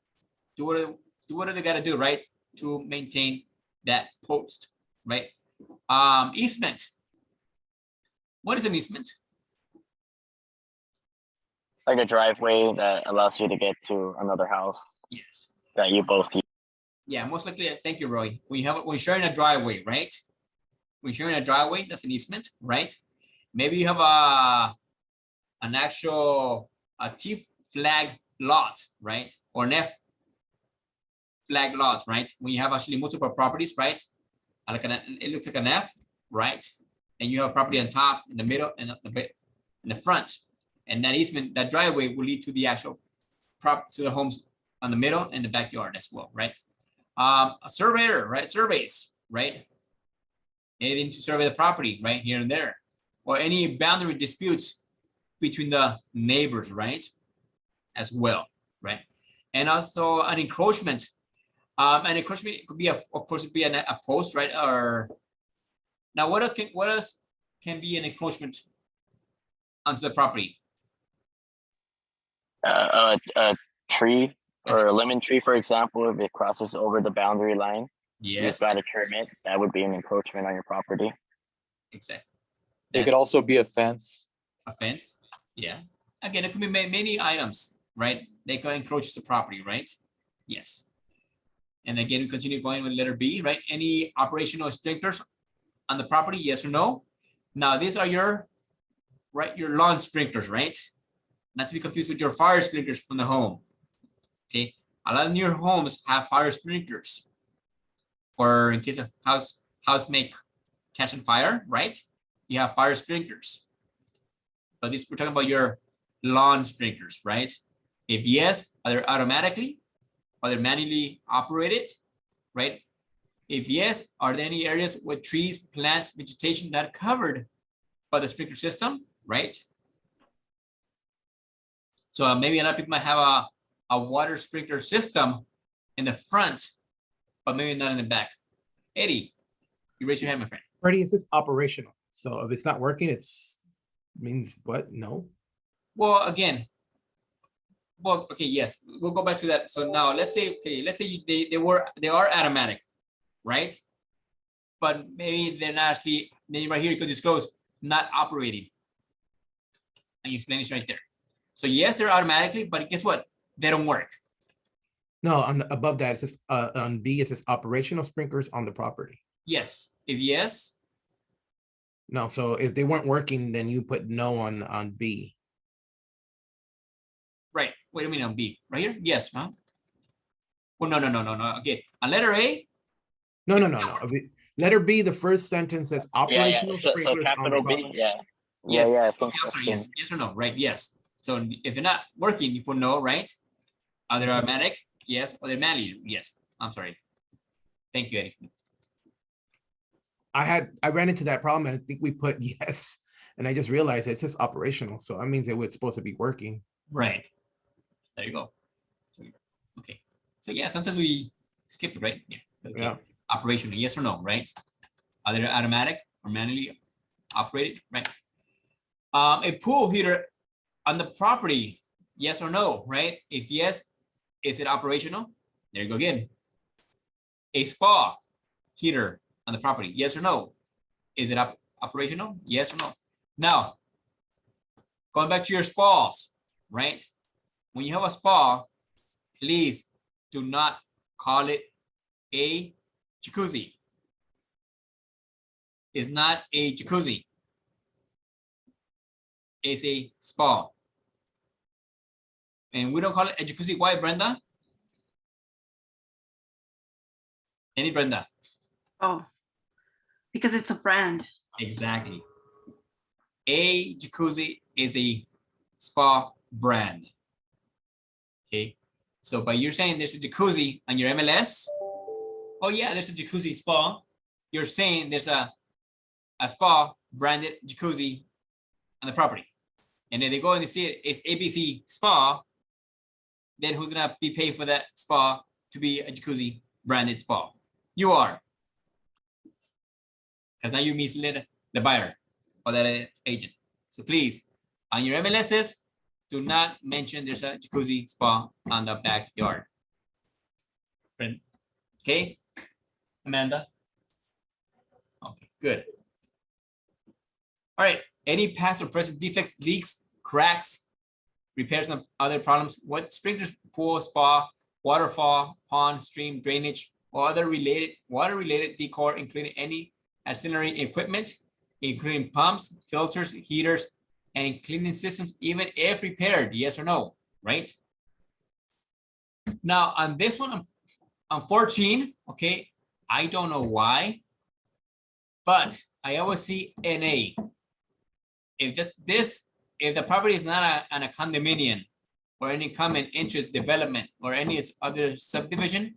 S1: do whatever they got to do, right, to maintain that post, right? Easement. What is an easement?
S3: Like a driveway that allows you to get to another house
S1: Yes.
S3: that you both use.
S1: Yeah, most likely. Thank you, Roy. When sharing a driveway, right? When sharing a driveway, that's an easement, right? Maybe you have an actual T flag lot, right? Or an F flag lot, right? When you have actually multiple properties, right? Like it looks like an F, right? And you have property on top, in the middle, and in the front. And that easement, that driveway will lead to the actual to the homes on the middle and the backyard as well, right? A surveyor, right? Surveys, right? Anything to survey the property, right? Here and there. Or any boundary disputes between the neighbors, right? As well, right? And also an encroachment. An encroachment could be of course, be a post, right? Or now, what else can be an encroachment onto the property?
S3: A tree or a lemon tree, for example, if it crosses over the boundary line,
S1: Yes,
S3: you've got to trim it. That would be an encroachment on your property.
S1: exactly.
S9: It could also be a fence.
S1: A fence. Yeah. Again, it could be many items, right? They can encroach the property, right? Yes. And again, we continue going with letter B, right? Any operational sprinklers on the property, yes or no? Now, these are your lawn sprinklers, right? Not to be confused with your fire sprinklers from the home. Okay. A lot of your homes have fire sprinklers. Or in case of house may catch on fire, right? You have fire sprinklers. But we're talking about your lawn sprinklers, right? If yes, are they automatically? Are they manually operated, right? If yes, are there any areas with trees, plants, vegetation not covered by the sprinkler system, right? So maybe a lot of people might have a water sprinkler system in the front, but maybe not in the back. Eddie, you raise your hand, my friend.
S8: Freddy, is this operational? So if it's not working, it's means what? No.
S1: Well, again, okay, yes, we'll go back to that. So now let's say, they are automatic, right? But maybe they're not actually, maybe right here you could disclose not operating. And you explain it right there. So yes, they're automatically, but guess what? They don't work.
S8: No, on above that, it says on B, it says operational sprinklers on the property.
S1: Yes. If yes,
S8: No, so if they weren't working, then you put no on B.
S1: right. Wait a minute, on B, right here? Yes, huh? Well, no. Okay, on letter A,
S8: No. Letter B, the first sentence says
S3: Yeah,
S8: operational
S3: So
S8: sprinklers on the
S3: capital B,
S8: property.
S3: yeah. Yeah,
S1: Yes.
S3: yeah, I
S1: Okay,
S3: think
S1: I'm
S3: so.
S1: sorry, yes, yes or no, right? Yes. So if they're not working, you put no, right? Are they automatic? Yes. Or they're manual? Yes. I'm sorry. Thank you, Eddie.
S8: I ran into that problem and I think we put yes. And I just realized it's just operational. So that means it was supposed to be working.
S1: Right. There you go. Okay. So yeah, sometimes we skip it, right? Yeah. Okay.
S8: Yeah.
S1: Operational, yes or no, right? Are they automatic or manually operated, right? A pool heater on the property, yes or no, right? If yes, is it operational? There you go again. A spa heater on the property, yes or no? Is it operational? Yes or no? Now, going back to your spas, right? When you have a spa, please do not call it a jacuzzi. It's not a jacuzzi. It's a spa. And we don't call it a jacuzzi. Why, Brenda? Any Brenda?
S7: Oh, because it's a brand.
S1: Exactly. A jacuzzi is a spa brand. Okay. So by you're saying there's a jacuzzi on your MLS, oh yeah, there's a jacuzzi spa. You're saying there's a spa branded jacuzzi on the property. And then they go and they see it, it's ABC Spa, then who's gonna be paying for that spa to be a jacuzzi branded spa? You are. Because now you misled the buyer or that agent. So please, on your MLSs, do not mention there's a jacuzzi spa on the backyard. Okay, Amanda? Okay, good. All right, any past or present defects, leaks, cracks, repairs and other problems, what sprinklers, pool, spa, waterfall, pond, stream, drainage, or other water-related decor, including any ancillary equipment, including pumps, filters, heaters, and cleaning systems, even if repaired, yes or no, right? Now, on this one, on 14, okay, I don't know why, but I always see NA. If if the property is not on a condominium or any common interest development or any other subdivision,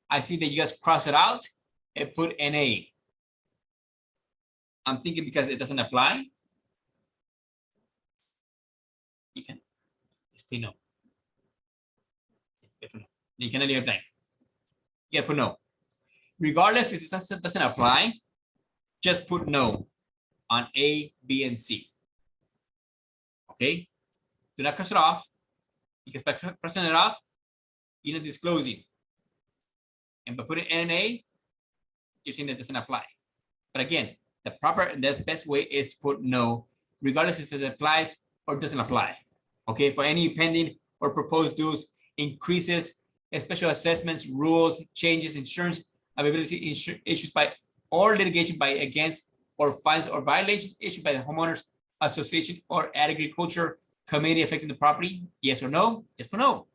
S1: I see that you guys cross it out and put NA. I'm thinking because it doesn't apply. You can just say no. You cannot leave it blank. You put no. Regardless if it doesn't apply, just put no on A, B, and C. Okay? Do not cross it off, because by crossing it off, you're not disclosing. And by putting NA, you're saying that doesn't apply. But again, the best way is to put no, regardless if it applies or doesn't apply. Okay, for any pending or proposed dues, increases, special assessments, rules, changes, insurance, availability issues by or litigation by against or fines or violations issued by the homeowners association or agriculture committee affecting the property, yes or no? Yes or no.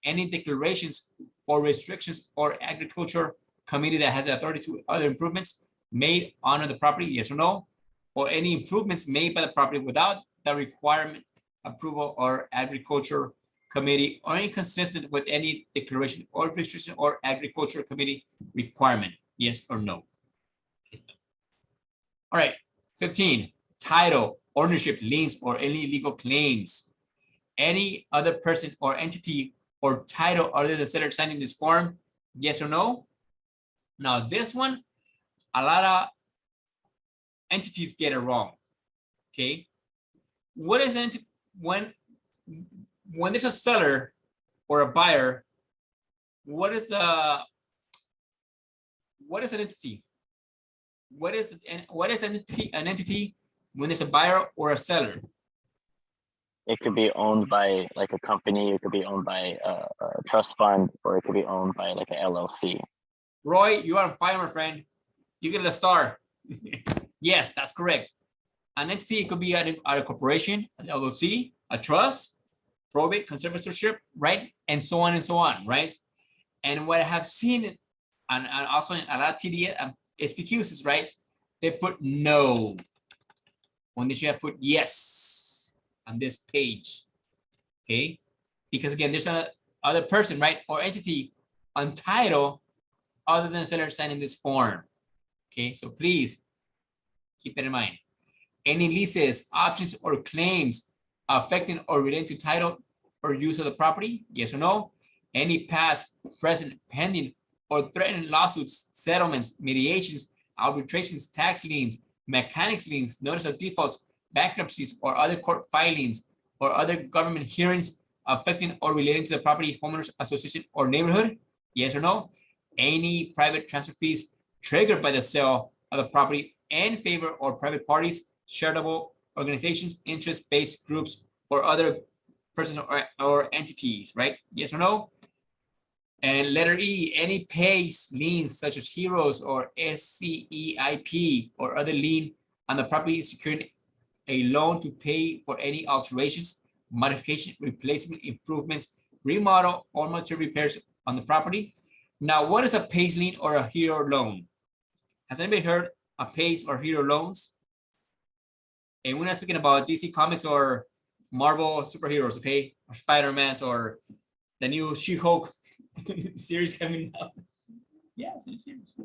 S1: Any declarations or restrictions or agriculture committee that has the authority to other improvements made on the property, yes or no? Or any improvements made by the property without the requirement, approval, or agriculture committee, or inconsistent with any declaration or restriction or agriculture committee requirement, yes or no? All right, 15, title, ownership, liens, or any legal claims. Any other person or entity or title other than the seller signing this form, yes or no? Now this one, a lot of entities get it wrong. Okay, what is an entity when there's a seller or a buyer? What is an entity? What is an entity when there's a buyer or a seller?
S3: It could be owned by like a company, it could be owned by a trust fund, or it could be owned by like an LLC.
S1: Roy, you are on fire, my friend. You get a star. Yes, that's correct. An entity could be a corporation, an LLC, a trust, probate, conservatorship, right? And so on, right? And what I have seen, and also in a lot of TD SPQs is right, they put no. when they should have put yes on this page, okay? Because again, there's a other person, right, or entity on title other than the seller signing this form, okay? So please keep that in mind. Any leases, options, or claims affecting or relating to title or use of the property, yes or no? Any past, present, pending, or threatened lawsuits, settlements, mediations, arbitrations, tax liens, mechanics liens, notice of defaults, bankruptcies, or other court filings, or other government hearings affecting or relating to the property, homeowners association, or neighborhood, yes or no? Any private transfer fees triggered by the sale of the property in favor or private parties, charitable organizations, interest-based groups, or other persons or entities, right? Yes or no? And letter E, any pays, liens such as heroes or SCEIP or other lien on the property securing a loan to pay for any alterations, modification, replacement, improvements, remodel, or material repairs on the property. Now, what is a pays lien or a hero loan? Has anybody heard of pays or hero loans? And we're not speaking about DC Comics or Marvel superheroes, okay? Or Spider-Man's or the new She-Hulk series coming out. Yeah, it's a series.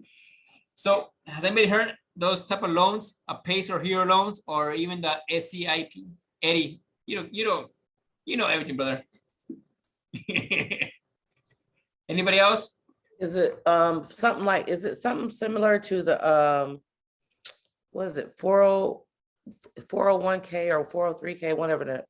S1: So has anybody heard those type of loans, a pays or hero loans, or even the SCIP? Eddie, you know everything, brother. Anybody else?
S5: Is it something like, is it something similar to the what is it, 401k or 403k, whatever that,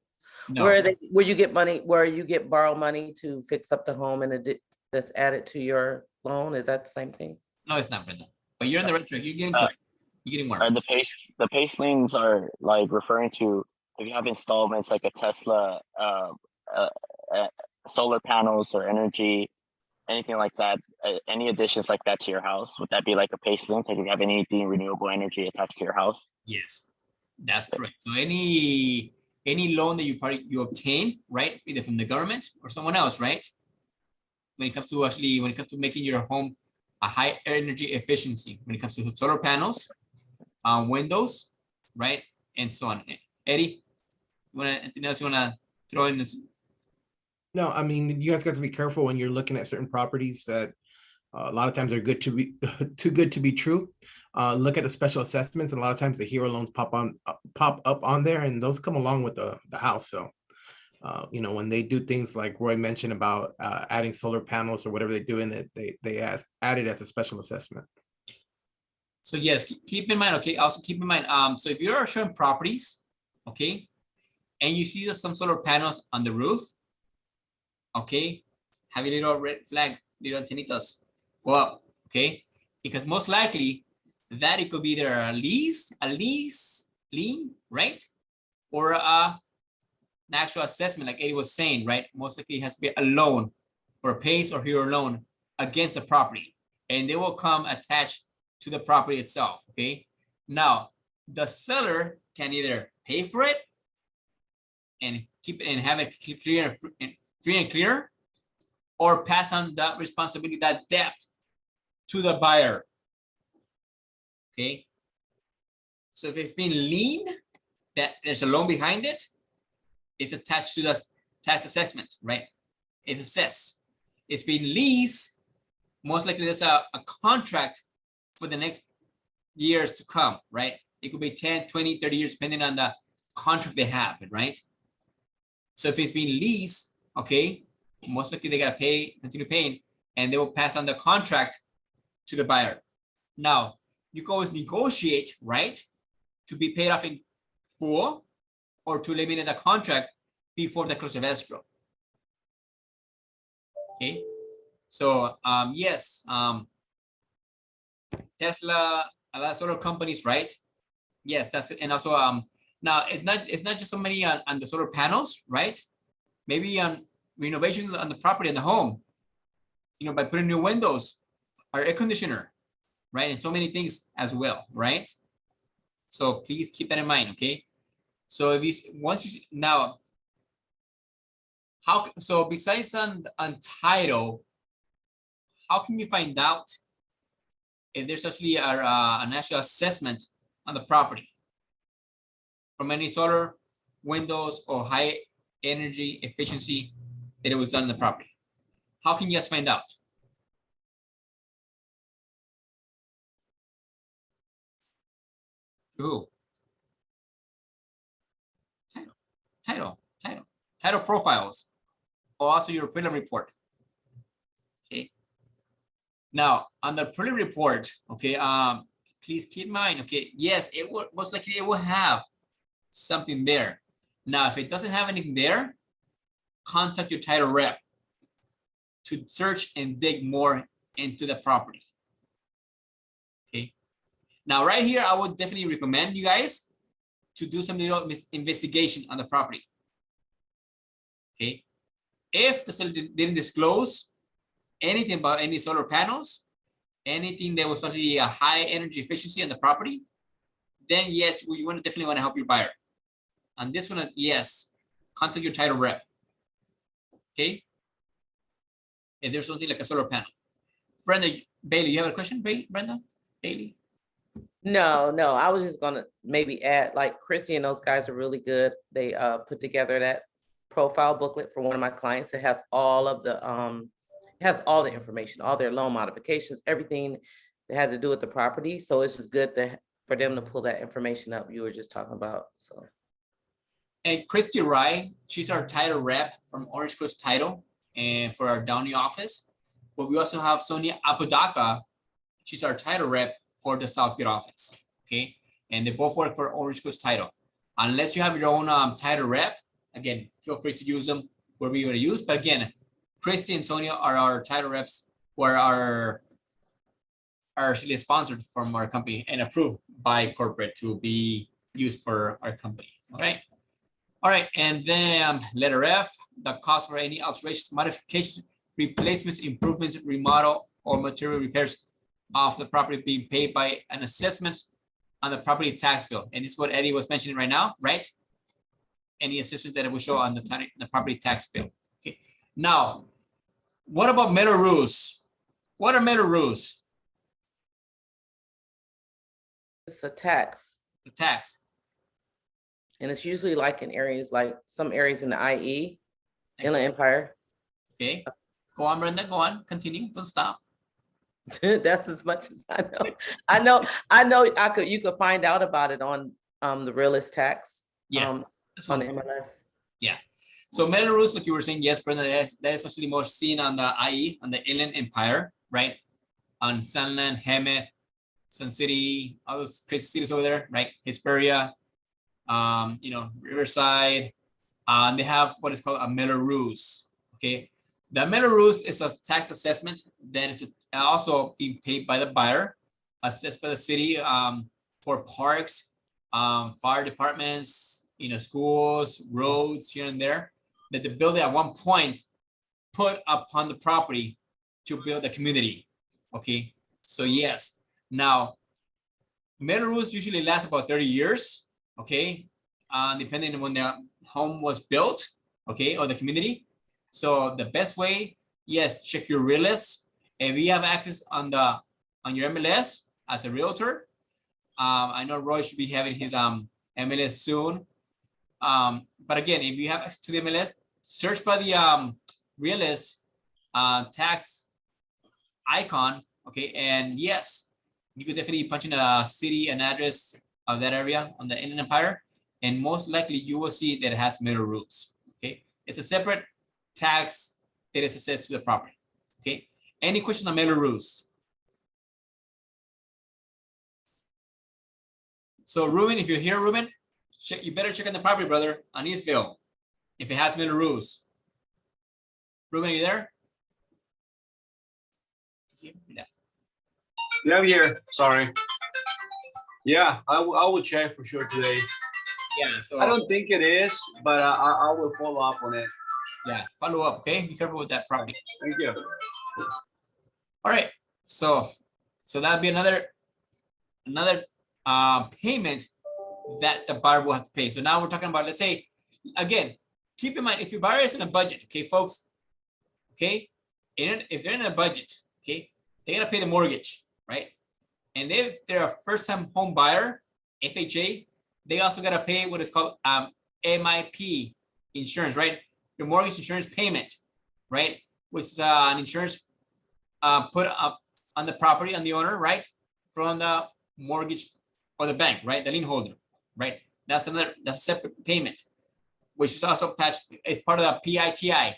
S1: No,
S5: where you get money, where you get borrow money to fix up the home and that's added to your loan? Is that the same thing?
S1: no, it's not, Brenda. But you're on the right track. You're getting close. You're getting more.
S3: Are the pace liens are like referring to if you have installments like a Tesla, solar panels or energy, anything like that, any additions like that to your house, would that be like a pace lien? Like if you have anything renewable energy attached to your house?
S1: Yes, that's correct. So any loan that you obtain, right, either from the government or someone else, right? When it comes to making your home a high energy efficiency, when it comes to solar panels, windows, right, and so on. Eddie, anything else you wanna throw in this?
S8: No, I mean, you guys got to be careful when you're looking at certain properties that a lot of times are good to be too good to be true. Look at the special assessments, and a lot of times the hero loans pop up on there, and those come along with the house. So, when they do things like Roy mentioned about adding solar panels or whatever they do in it, they add it as a special assessment.
S1: So yes, keep in mind, okay, also keep in mind, so if you're showing properties, okay, and you see some solar panels on the roof, okay, have a little red flag, little antenitas go up, okay, because most likely that it could be either a lease lien, right, or an actual assessment, like Eddie was saying, right? Most likely it has to be a loan or a pays or hero loan against the property, and they will come attached to the property itself, okay? Now, the seller can either pay for it and keep it and have it clear and free and clear, or pass on that responsibility, that debt to the buyer, okay? So if it's been liened, that there's a loan behind it, it's attached to the tax assessment, right? It's assessed. It's been leased, most likely there's a contract for the next years to come, right? It could be 10, 20, 30 years, depending on the contract they have, right? So if it's been leased, okay, most likely they gotta continue paying, and they will pass on the contract to the buyer. Now, you can always negotiate, right, to be paid off in full or to eliminate the contract before the close of escrow. Okay, so yes, Tesla, a lot of solar companies, right? Yes, that's it. And also now it's not just so many on the solar panels, right? Maybe on renovations on the property and the home, by putting new windows or air conditioner, right? And so many things as well, right? So please keep that in mind, okay? So if you now, so besides on title, how can you find out if there's actually an actual assessment on the property? from any solar, windows, or high energy efficiency that it was done in the property. How can you guys find out? Who? Title profiles, or also your prelim report. Okay. Now on the prelim report, okay, please keep in mind, okay, yes, it will most likely it will have something there. Now, if it doesn't have anything there, contact your title rep to search and dig more into the property. Okay. Now, right here, I would definitely recommend you guys to do some little investigation on the property. Okay. If the seller didn't disclose anything about any solar panels, anything that was supposed to be a high energy efficiency on the property, then yes, you want to definitely want to help your buyer. On this one, yes, contact your title rep. Okay. If there's something like a solar panel. Brenda, Bailey, you have a question, Brenda? Bailey?
S5: No, I was just gonna maybe add, like Chrissy and those guys are really good. They put together that profile booklet for one of my clients. It has all of the it has all the information, all their loan modifications, everything that has to do with the property. So it's just good for them to pull that information up you were just talking about. So.
S1: And Christy Rye, she's our title rep from Orange Coast Title and for our Downey office. But we also have Sonia Apodaca. She's our title rep for the Southgate office. Okay. And they both work for Orange Coast Title. Unless you have your own title rep, again, feel free to use them wherever you want to use. But again, Christy and Sonia are our title reps who are actually sponsored from our company and approved by corporate to be used for our company. All right. All right, and then letter F, the cost for any alterations, modifications, replacements, improvements, remodel, or material repairs of the property being paid by an assessment on the property tax bill. And this is what Eddie was mentioning right now, right? Any assessment that it will show on the property tax bill. Okay. Now, what about metal roofs? What are metal roofs?
S5: It's a tax.
S1: The tax.
S5: And it's usually like in areas like some areas in the IE, Inland Empire.
S1: Okay. Go on, Brenda. Go on. Continue. Don't stop.
S5: That's as much as I know. You could find out about it on the realist tax.
S1: Yes.
S5: On the MLS.
S1: Yeah. So metal roofs, like you were saying, yes, Brenda, that is actually more seen on the IE, on the Inland Empire, right? On Sunland, Hemet, Sun City, all those crazy cities over there, right? Hesperia. Riverside, they have what is called a metal roofs. Okay, the metal roofs is a tax assessment that is also being paid by the buyer, assessed by the city for parks, fire departments, schools, roads here and there that the building at one point put upon the property to build a community. Okay, so yes, now metal roofs usually last about 30 years. Okay, depending on when the home was built, okay, or the community. So the best way, yes, check your realist. If you have access on your MLS as a realtor, I know Roy should be having his MLS soon. But again, if you have access to the MLS, search by the realist tax icon, okay, and yes, you could definitely punch in a city and address of that area on the Inland Empire, and most likely you will see that it has metal roofs. Okay, it's a separate tax that is assessed to the property. Okay, any questions on metal roofs? So Ruben, if you're here, Ruben, you better check on the property, brother, on Eastville, if it has metal roofs. Ruben, are you there?
S2: Yeah, I'm here. Sorry. Yeah, I will check for sure today.
S1: Yeah, so
S2: I don't think it is, but I will follow up on it.
S1: Yeah, follow up. Okay, be careful with that property.
S2: Thank you.
S1: All right, so that'd be another payment that the buyer will have to pay. So now we're talking about, let's say, again, keep in mind if your buyer is in a budget, okay, folks, okay, if they're in a budget, okay, they gotta pay the mortgage, right? And if they're a first-time home buyer, FHA, they also gotta pay what is called MIP insurance, right? Your mortgage insurance payment, right? Which is an insurance put up on the property on the owner, right? From the mortgage or the bank, right? The lien holder, right? That's a separate payment, which is also patched as part of the PITI,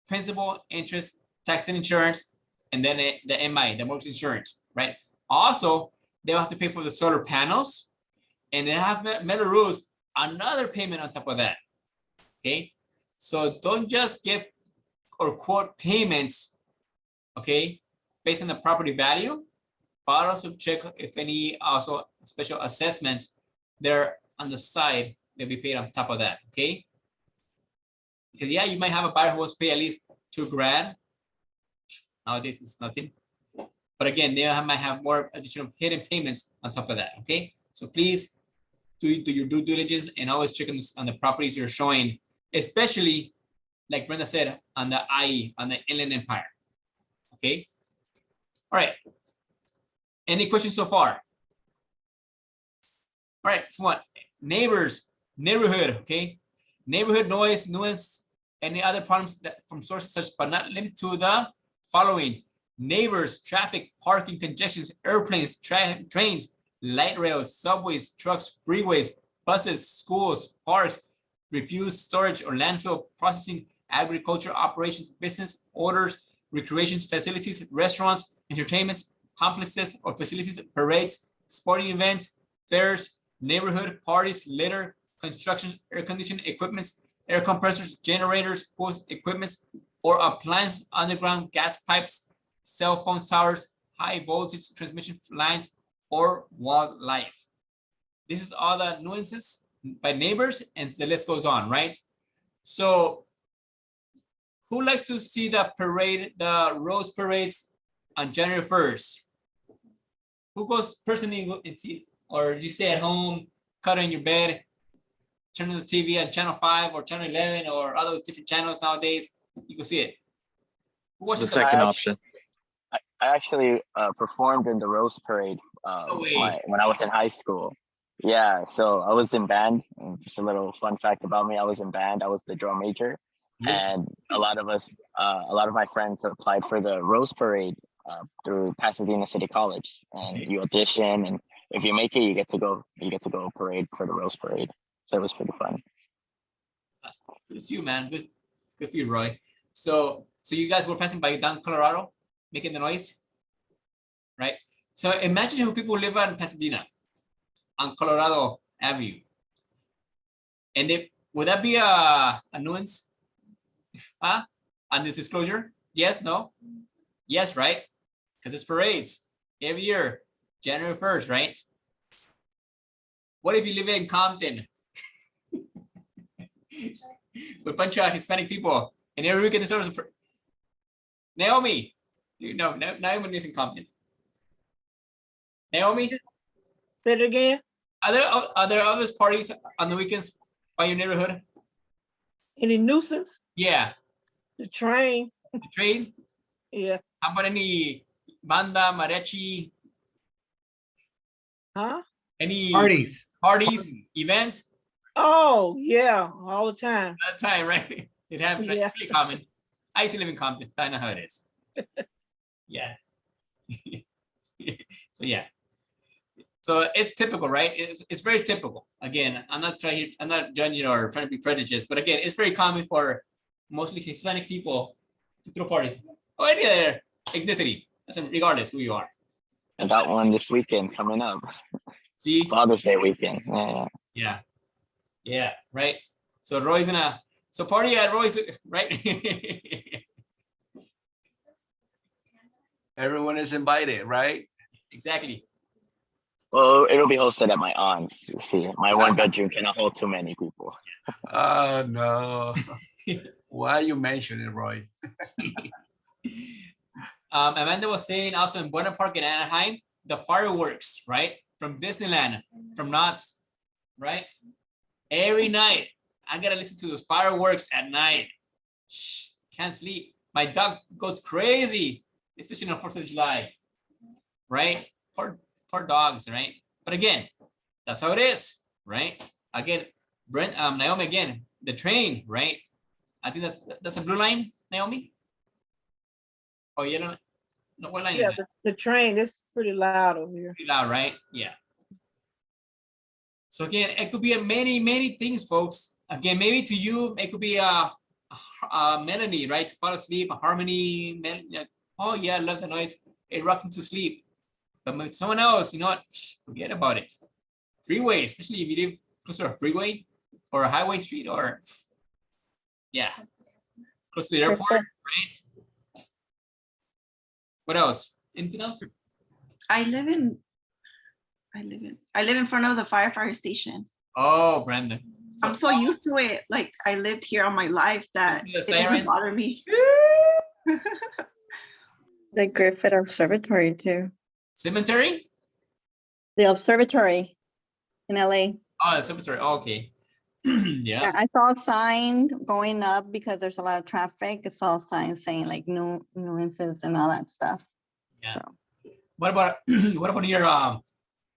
S1: principal, interest, tax and insurance, and then the MI, the mortgage insurance, right? Also, they'll have to pay for the solar panels, and they have metal roofs, another payment on top of that. Okay, so don't just give or quote payments, okay, based on the property value, but also check if any also special assessments they're on the side, they'll be paid on top of that. Okay, because yeah, you might have a buyer who wants to pay at least $2,000. Nowadays it's nothing, but again, they might have more additional hidden payments on top of that. Okay, so please do your due diligence and always check on the properties you're showing, especially like Brenda said on the IE, on the Inland Empire. Okay, all right, any questions so far? All right, so what? Neighbors, neighborhood, okay, neighborhood noise, nuisance, any other problems that from sources such but not limited to the following: neighbors, traffic, parking, congestions, airplanes, trains, light rails, subways, trucks, freeways, buses, schools, parks, refuse storage or landfill processing, agriculture operations, business orders, recreation facilities, restaurants, entertainments, complexes or facilities, parades, sporting events, fairs, neighborhood parties, litter, construction, air conditioning equipments, air compressors, generators, pools, equipments, or appliance, underground gas pipes, cell phone towers, high voltage transmission lines, or wildlife. This is all the nuances by neighbors, and the list goes on, right? So who likes to see the parade, the rose parades on January 1st? Who goes personally and see it? Or do you stay at home, cuddle in your bed, turn on the TV on channel 5 or channel 11 or all those different channels nowadays? You can see it. Who
S9: The
S1: watches
S9: second option.
S3: I actually performed in the Rose Parade
S1: No way.
S3: when I was in high school. Yeah, so I was in band. Just a little fun fact about me: I was in band. I was the drum major, and a lot of my friends applied for the Rose Parade through Pasadena City College, and
S1: Okay.
S3: you audition, and if you make it, you get to go parade for the Rose Parade. So it was pretty fun.
S1: That's good for you, man. Good for you, Roy. So you guys were passing by down Colorado, making the noise, right? So imagine who people live in Pasadena on Colorado Avenue. And would that be a nuance? Huh? On this disclosure? Yes, no? Yes, right? Because it's parades every year, January 1st, right? What if you live in Compton? With a bunch of Hispanic people, and every weekend there's always Naomi, you know, Naomi lives in Compton. Naomi,
S10: Say it again.
S1: are there other parties on the weekends by your neighborhood?
S10: Any nuisance?
S1: Yeah,
S10: The train.
S1: the train.
S10: Yeah.
S1: How about any banda, mariachi,
S10: Huh?
S1: any
S8: Parties.
S1: events?
S10: Oh, yeah, all the time.
S1: All the time, right? It happens. Right?
S10: Yeah.
S1: It's pretty common. I used to live in Compton, so I know how it is. Yeah. So yeah. So it's typical, right? It's very typical. Again, I'm not judging or trying to be prejudiced, but again, it's very common for mostly Hispanic people to throw parties or any other ethnicity, regardless who you are.
S3: I got one this weekend coming up.
S1: See?
S3: Father's Day weekend. Yeah.
S1: Yeah. Yeah, right. So Roy's so party at Roy's, right?
S2: Everyone is invited, right?
S1: Exactly.
S3: Well, it'll be hosted at my aunt's. You see, my one bedroom cannot hold too many people.
S2: Oh, no. Why you mention it, Roy?
S1: Amanda was saying also in Buena Park in Anaheim, the fireworks, right? From Disneyland, from Knott's, right? Every night, I gotta listen to those fireworks at night. Shh, can't sleep. My dog goes crazy, especially on 4th of July, right? Poor dogs, right? But again, that's how it is, right? Again, Brent, Naomi, again, the train, right? I think that's a blue line, Naomi. Oh, yellow. No, what line
S10: Yeah,
S1: is it?
S10: the train is pretty loud over here.
S1: Pretty loud, right? Yeah. So again, it could be a many things, folks. Again, maybe to you, it could be a melody, right? To fall asleep, a harmony. Oh yeah, I love the noise. It rocks me to sleep. But with someone else, you know what? Forget about it. Freeway, especially if you live close to a freeway or a highway street, or yeah, close to the airport, right? What else? Anything else?
S7: I live in front of the firefighter station.
S1: Oh, Brandon.
S7: I'm so used to it. Like I lived here all my life that
S1: The
S7: it doesn't
S1: sirens?
S7: bother me.
S11: The Griffith Observatory too.
S1: Cemetery?
S11: The observatory in LA.
S1: Oh, the cemetery. Oh, okay. Yeah.
S11: I saw a sign going up because there's a lot of traffic. I saw a sign saying like nuisances and all that stuff.
S1: Yeah. What about what about your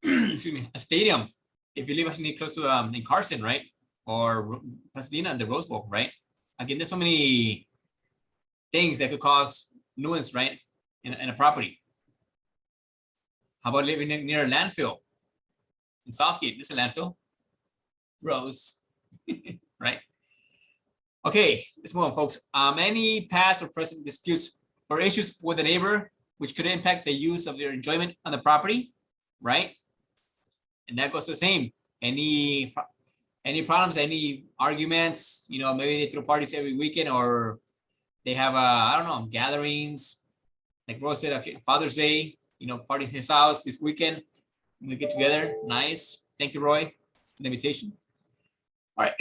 S1: excuse me, a stadium? If you live actually close to in Carson, right? Or Pasadena, the Rose Bowl, right? Again, there's so many things that could cause nuisance, right? In a property. How about living near a landfill? In Southgate, this is a landfill. Rose, right? Okay, let's move on, folks. Any past or present disputes or issues with the neighbor which could impact the use of their enjoyment on the property, right? And that goes the same. Any problems, any arguments, you know, maybe they throw parties every weekend, or they have I don't know, gatherings, like Rose said, okay, Father's Day, you know, party in his house this weekend. We get together. Nice. Thank you, Roy, for the invitation. All right.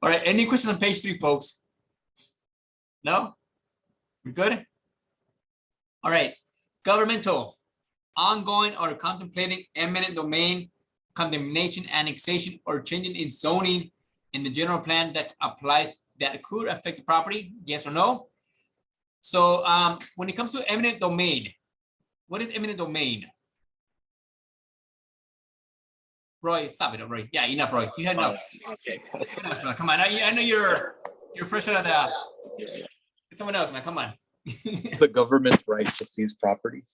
S1: All right. Any questions on page 3, folks? No? We're good? All right. Governmental, ongoing or contemplating eminent domain, condemnation, annexation, or changing in zoning in the general plan that applies that could affect the property? Yes or no? So when it comes to eminent domain, what is eminent domain? Roy, stop it, Roy. Yeah, enough, Roy. You had enough.
S3: Okay.
S1: Someone else, man. Come on. I know you're fresh out of the. It's someone else, man. Come on.
S9: The government's right to seize property.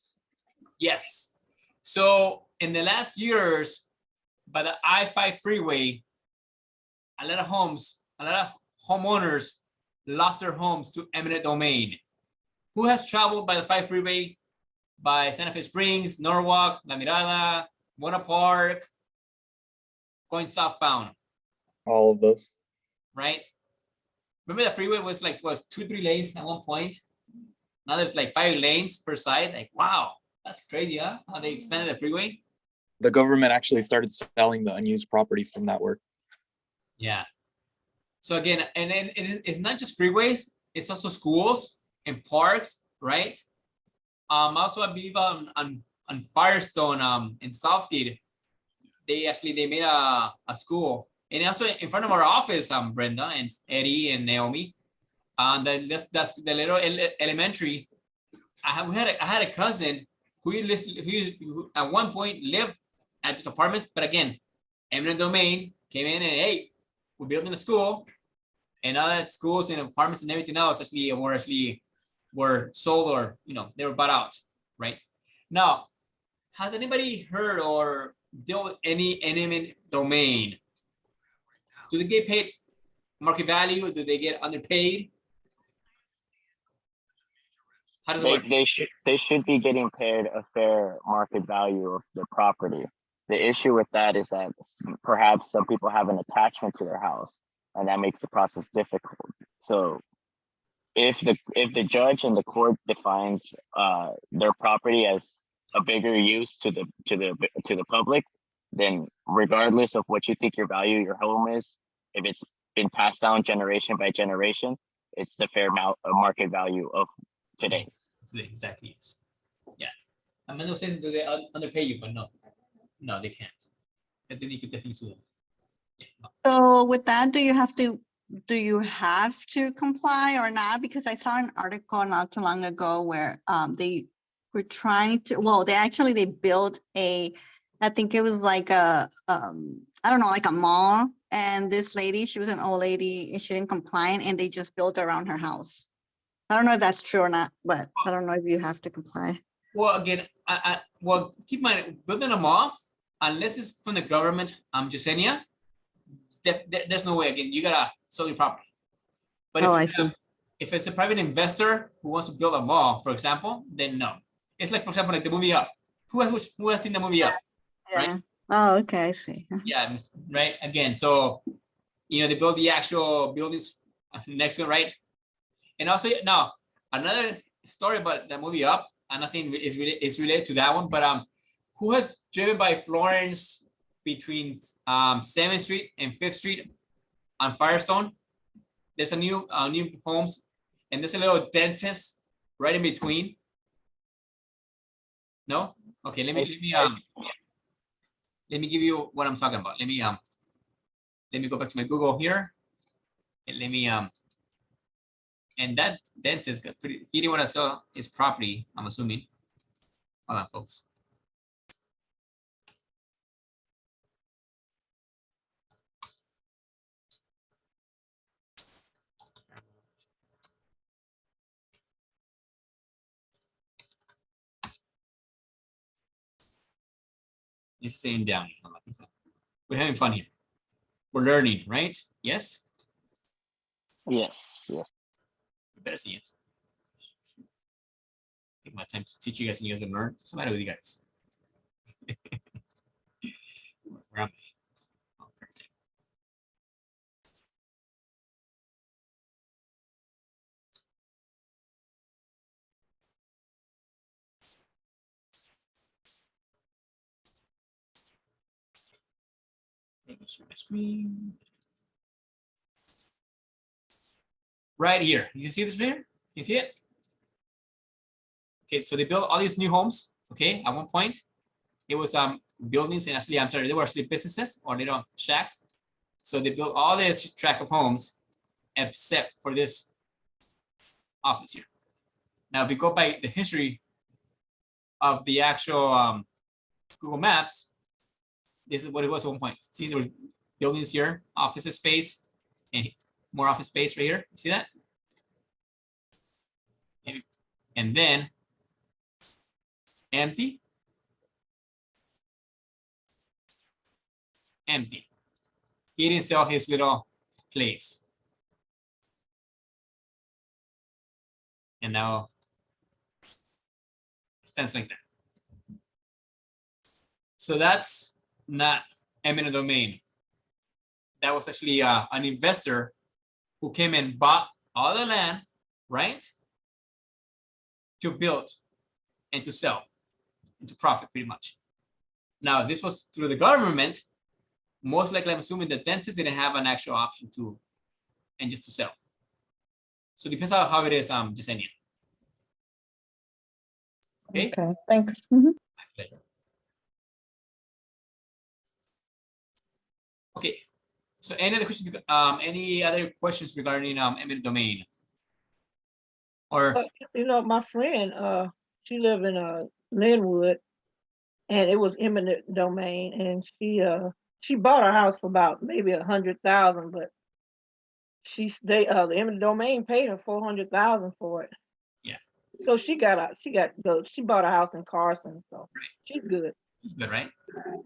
S1: Yes. So in the last years, by the I-5 freeway, a lot of homeowners lost their homes to eminent domain. Who has traveled by the 5 freeway, by Santa Fe Springs, Norwalk, La Mirada, Buena Park, going southbound?
S9: All of those.
S1: Right? Remember the freeway was 2-3 lanes at one point? Now there's like 5 lanes per side. Like, wow, that's crazy, huh? How they expanded the freeway.
S9: The government actually started selling the unused property from that work.
S1: Yeah. So again, and then it's not just freeways, it's also schools and parks, right? Also, I believe on Firestone in Southgate, they made a school, and also in front of our office, Brenda and Eddie and Naomi, that's the little elementary. I had a cousin who at one point lived at this apartments, but again, eminent domain came in and, hey, we're building a school, and all that schools and apartments and everything else were sold, or they were bought out, right? Now, has anybody heard or dealt with any eminent domain? Do they get paid market value? Do they get underpaid? How does it work?
S3: They should be getting paid a fair market value of the property. The issue with that is that perhaps some people have an attachment to their house, and that makes the process difficult. So if the judge and the court defines their property as a bigger use to the public, then regardless of what you think your value of your home is, if it's been passed down generation by generation, it's the fair market value of today.
S1: Today, exactly. Yes. Yeah. I mean, saying, do they underpay you? But no, they can't. And then you could definitely sue them. Yeah, no.
S11: So with that, do you have to comply or not? Because I saw an article not too long ago where they were trying to, well, they built a I think it was like a, I don't know, like a mall. And this lady, she was an old lady and she didn't comply and they just built around her house. I don't know if that's true or not, but I don't know if you have to comply.
S1: Well, again, well, keep in mind, building a mall, unless it's from the government, Jasenia, there's no way, again, you gotta sell your property. But
S11: Oh, I
S1: if,
S11: see.
S1: if it's a private investor who wants to build a mall, for example, then no. It's like, for example, like the movie Up. Who has seen the movie Up?
S11: Yeah.
S1: Right?
S11: Oh, okay, I see.
S1: Yeah, right. Again, so they build the actual buildings next to it, right? And also now another story about that movie Up. I'm not saying it's related to that one, but who has driven by Florence between 7th Street and 5th Street on Firestone? There's a new homes, and there's a little dentist right in between. No? Okay, let me give you what I'm talking about. Let me go back to my Google here, and let me and that dentist got pretty. He didn't want to sell his property, I'm assuming. Hold on, folks. It's saying down. We're having fun here. We're learning, right? Yes?
S3: Yes, yes.
S1: We better see it. Take my time to teach you guys and you guys learn. What's the matter with you guys? Where am I? Oh, perfect. Let me share my screen. Right here. You see this here? You see it? Okay, so they built all these new homes. Okay, at one point, it was buildings, and actually, I'm sorry, they were actually businesses or little shacks. So they built all this tract of homes except for this office here. Now, if we go by the history of the actual Google Maps, this is what it was at one point. See, there were buildings here, office space, and more office space right here. See that? And then empty, empty. He didn't sell his little place. And now it stands like that. So that's not eminent domain. That was actually an investor who came and bought all the land, right? To build and to sell and to profit pretty much. Now, this was through the government. Most likely, I'm assuming the dentist didn't have an actual option to, and just to sell. So it depends on how it is, Jasenia. Okay.
S11: Okay, thanks. Mhm.
S1: My pleasure. Okay. So any other questions? Any other questions regarding eminent domain? Or
S10: My friend, she lived in Linwood, and it was eminent domain, and she bought her house for about maybe 100,000, but the eminent domain paid her 400,000 for it.
S1: Yeah.
S10: So she bought a house in Carson, so
S1: right.
S10: She's good.
S1: It's good, right?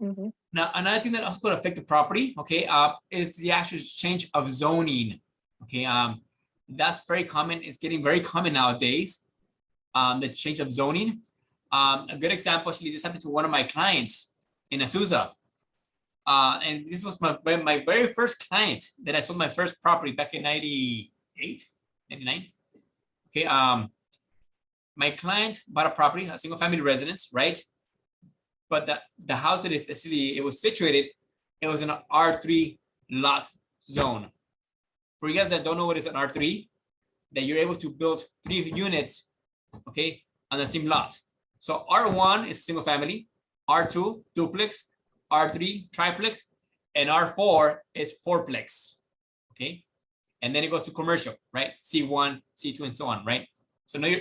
S10: Mm-hmm.
S1: Now, another thing that also could affect the property, okay, is the actual change of zoning. Okay, that's very common. It's getting very common nowadays. The change of zoning. A good example, actually, this happened to one of my clients in Azusa. And this was my very first client that I sold my first property back in 98, 99. Okay, my client bought a property, a single family residence, right? But the house that is actually, it was situated, it was in an R3 lot zone. For you guys that don't know what is an R3, that you're able to build 3 units, okay, on the same lot. So R1 is single family, R2 duplex, R3 triplex, and R4 is fourplex, okay? And then it goes to commercial, right? C1, C2, and so on, right? So now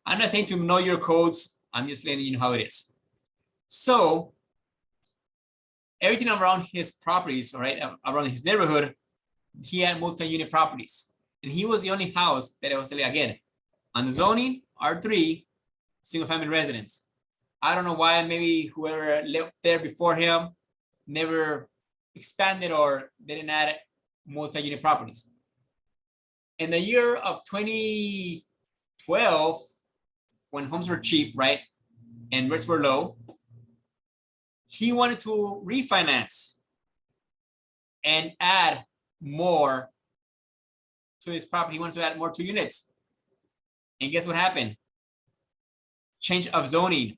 S1: I'm not saying to know your codes, I'm just letting you know how it is. So everything around his properties, all right, around his neighborhood, he had multi-unit properties. And he was the only house that it was, again, on the zoning, R3, single family residence. I don't know why, maybe whoever lived there before him never expanded or didn't add multi-unit properties. In the year of 2012, when homes were cheap, right, and rates were low, he wanted to refinance and add more to his property. He wanted to add more 2 units. And guess what happened? Change of zoning.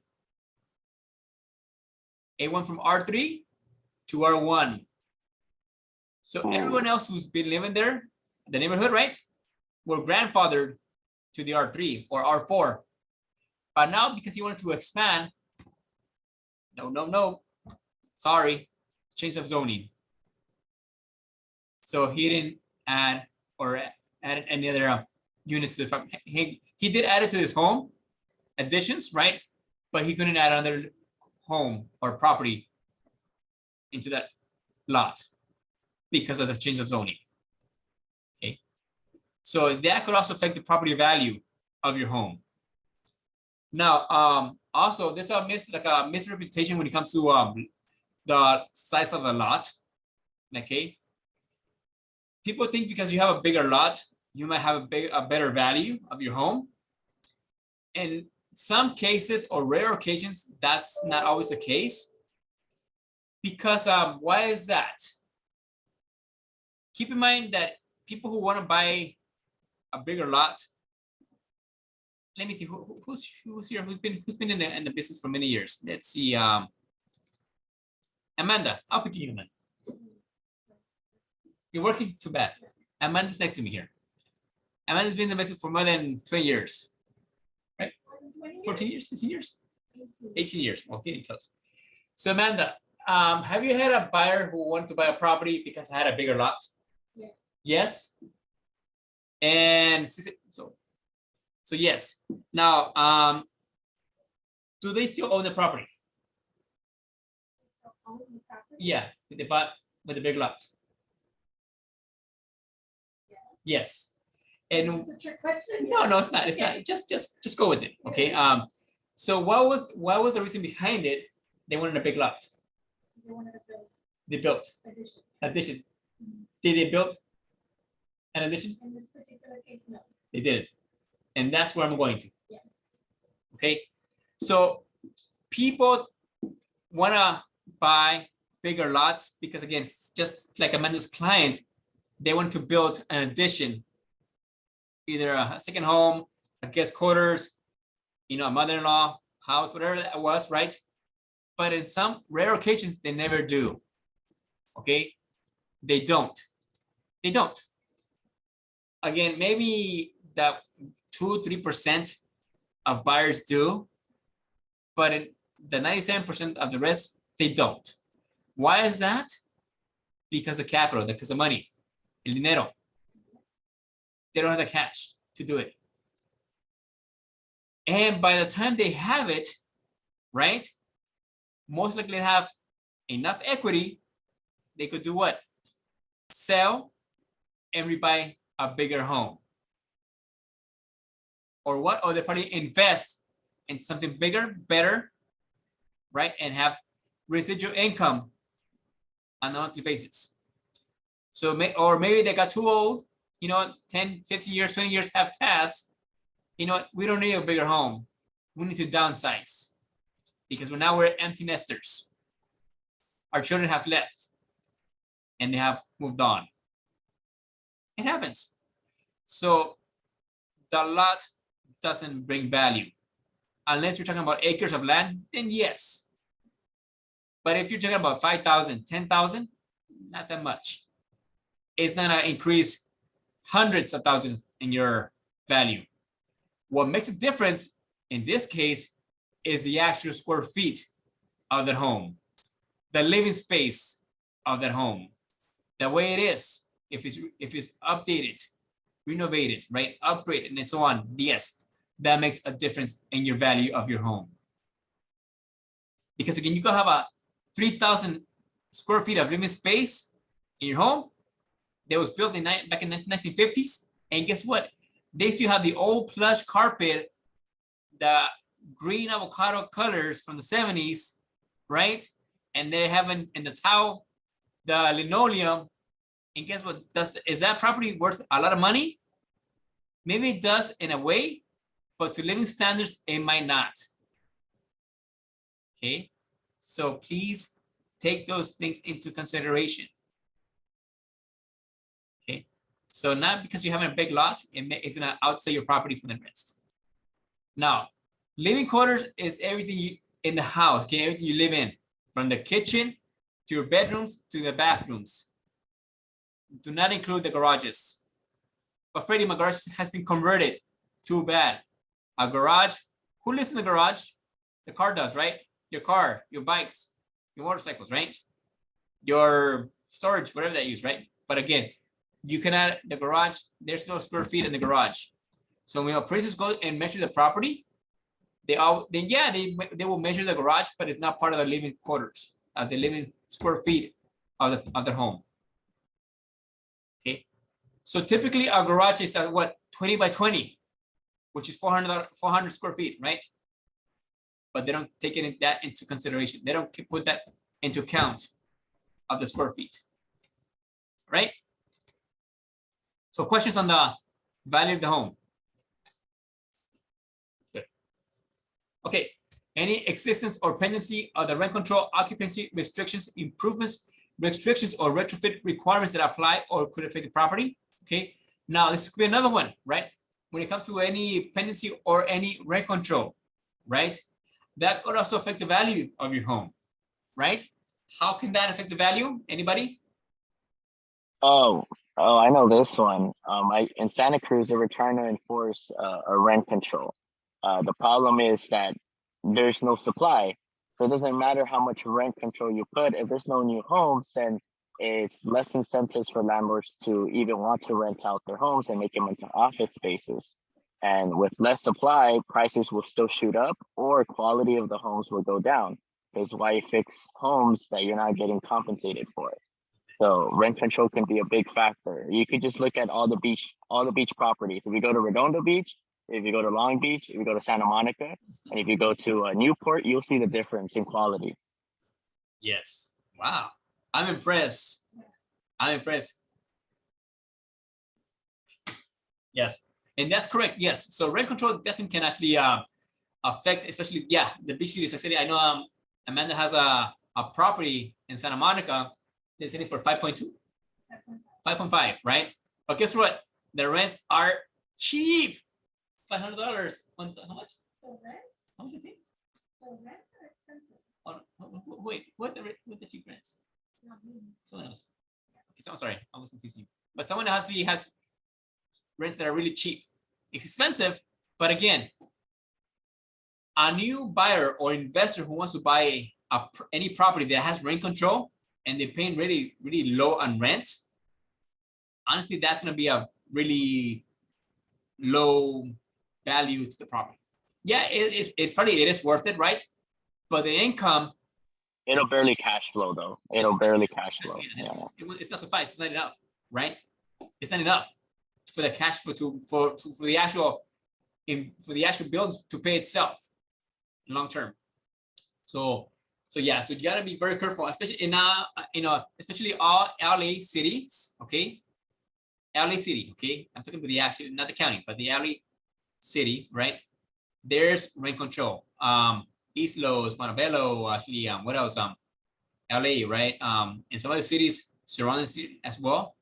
S1: It went from R3 to R1. So everyone else who's been living there, the neighborhood, right, were grandfathered to the R3 or R4. But now, because he wanted to expand, no, sorry, change of zoning. So he didn't add or add any other units to the property. He did add it to his home additions, right? But he couldn't add another home or property into that lot because of the change of zoning. Okay, so that could also affect the property value of your home. Now, also there's a misrepresentation when it comes to the size of the lot. Okay, people think because you have a bigger lot, you might have a better value of your home. In some cases or rare occasions, that's not always the case. Because why is that? Keep in mind that people who want to buy a bigger lot, let me see who's here, who's been in the business for many years. Let's see, Amanda. I'll pick you, Amanda. You're working too bad. Amanda's next to me here. Amanda's been in the business for more than 20 years, right? 14 years, 15 years, 18 years. Well, getting close. So Amanda, have you had a buyer who wanted to buy a property because I had a bigger lot?
S12: Yes.
S1: Yes. And so yes. Now, do they still own the property? Yeah, they bought with the big lot. Yes. And
S12: Is this a trick question?
S1: no, it's not. It's not. Just go with it. Okay. So what was the reason behind it? They wanted a big lot.
S12: They wanted to build
S1: They built addition. Did they build an addition?
S12: In this particular case, no.
S1: They didn't. And that's where I'm going to.
S12: Yeah.
S1: Okay. So people want to buy bigger lots because, again, just like Amanda's client, they want to build an addition, either a second home, a guest quarters, a mother-in-law house, whatever that was, right? But in some rare occasions, they never do. Okay, they don't. Again, maybe that 2-3% of buyers do, but in the 97% of the rest, they don't. Why is that? Because of capital, because of money, el dinero. They don't have the cash to do it. And by the time they have it, right, most likely have enough equity, they could do what? Sell and rebuy a bigger home. Or what? Or they probably invest in something bigger, better, right? And have residual income on a monthly basis. So, maybe they got too old, 10, 15 years, 20 years have passed. We don't need a bigger home. We need to downsize because now we're empty nesters. Our children have left and they have moved on. It happens. So the lot doesn't bring value. Unless you're talking about acres of land, then yes. But if you're talking about 5,000, 10,000, not that much. It's not gonna increase hundreds of thousands in your value. What makes a difference in this case is the actual square feet of that home, the living space of that home, the way it is, if it's updated, renovated, right, upgraded, and so on. Yes, that makes a difference in your value of your home. Because again, you could have a 3,000 square feet of living space in your home that was built back in the 1950s. And guess what? They still have the old plush carpet, the green avocado colors from the 70s, right? And they have in the tile, the linoleum. And guess what? Is that property worth a lot of money? Maybe it does in a way, but to living standards, it might not. Okay, so please take those things into consideration. Okay, so not because you have a big lot, it's gonna outsell your property from the rest. Now, living quarters is everything in the house, okay, everything you live in, from the kitchen to your bedrooms to the bathrooms. Do not include the garages. But Freddy, my garage has been converted. Too bad. A garage, who lives in the garage? The car does, right? Your car, your bikes, your motorcycles, right? Your storage, whatever they use, right? But again, you cannot, the garage, there's no square feet in the garage. So when appraisers go and measure the property, they will measure the garage, but it's not part of the living quarters, the living square feet of their home. Okay, so typically our garage is what, 20 by 20, which is 400 square feet, right? But they don't take that into consideration. They don't put that into account of the square feet, right? So questions on the value of the home. Good. Okay, any existence or pendency of the rent control, occupancy restrictions, improvements, restrictions, or retrofit requirements that apply or could affect the property. Okay, now this could be another one, right? When it comes to any pendency or any rent control, right? That could also affect the value of your home, right? How can that affect the value? Anybody?
S3: Oh, I know this one. In Santa Cruz, they were trying to enforce a rent control. The problem is that there's no supply. So it doesn't matter how much rent control you put. If there's no new homes, then it's less incentives for landlords to even want to rent out their homes and make them into office spaces. And with less supply, prices will still shoot up or quality of the homes will go down. Is why you fix homes that you're not getting compensated for. So rent control can be a big factor. You could just look at all the beach properties. If you go to Redondo Beach, if you go to Long Beach, if you go to Santa Monica, and if you go to Newport, you'll see the difference in quality.
S1: Yes. Wow. I'm impressed. I'm impressed. Yes. And that's correct. Yes. So rent control definitely can actually affect, especially, yeah, the big cities. I said, I know Amanda has a property in Santa Monica. They're selling for 5.2, 5.5, right? But guess what? The rents are cheap. $500 on how much?
S12: The rents?
S1: How much you pay?
S12: The rents are expensive.
S1: Oh, wait, what the cheap rents?
S12: It's not me.
S1: Someone else. Okay, so I'm sorry, I was confusing you. But someone else has rents that are really cheap. It's expensive, but again, a new buyer or investor who wants to buy any property that has rent control and they're paying really, really low on rent, honestly, that's going to be a really low value to the property. Yeah, it's probably, it is worth it, right? But the income,
S3: it'll barely cash flow though. It'll barely cash flow.
S1: Yeah, it's not suffice. It's not enough, right? It's not enough for the cash flow for the actual build to pay itself long term. So yeah, so you gotta be very careful, especially in especially all LA cities. Okay, LA city. Okay, I'm talking about the actual, not the county, but the LA city, right? There's rent control. East Los, Montebello, actually, what else? LA, right? And some other cities surrounding city as well,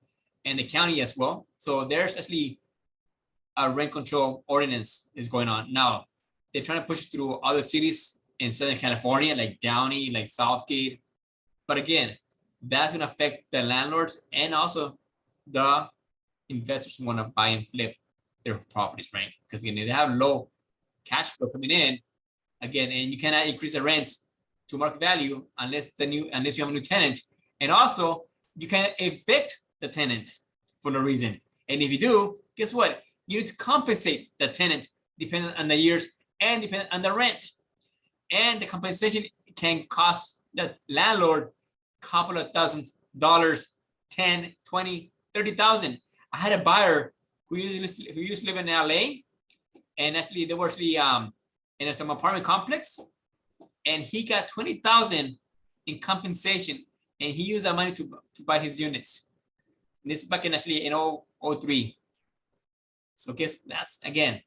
S1: and the county as well. So there's actually a rent control ordinance is going on now. They're trying to push through other cities in Southern California, like Downey, like Southgate. But again, that's gonna affect the landlords and also the investors who want to buy and flip their properties, right? Because again, they have low cash flow coming in. Again, and you cannot increase the rents to market value unless you have a new tenant. And also, you can evict the tenant for no reason. And if you do, guess what? You need to compensate the tenant depending on the years and depending on the rent. And the compensation can cost the landlord couple of $1,000s, 10, 20, 30,000. I had a buyer who used to live in LA, and actually they were actually in some apartment complex, and he got 20,000 in compensation, and he used that money to buy his units. And this is back in actually in 03. So guess that's again.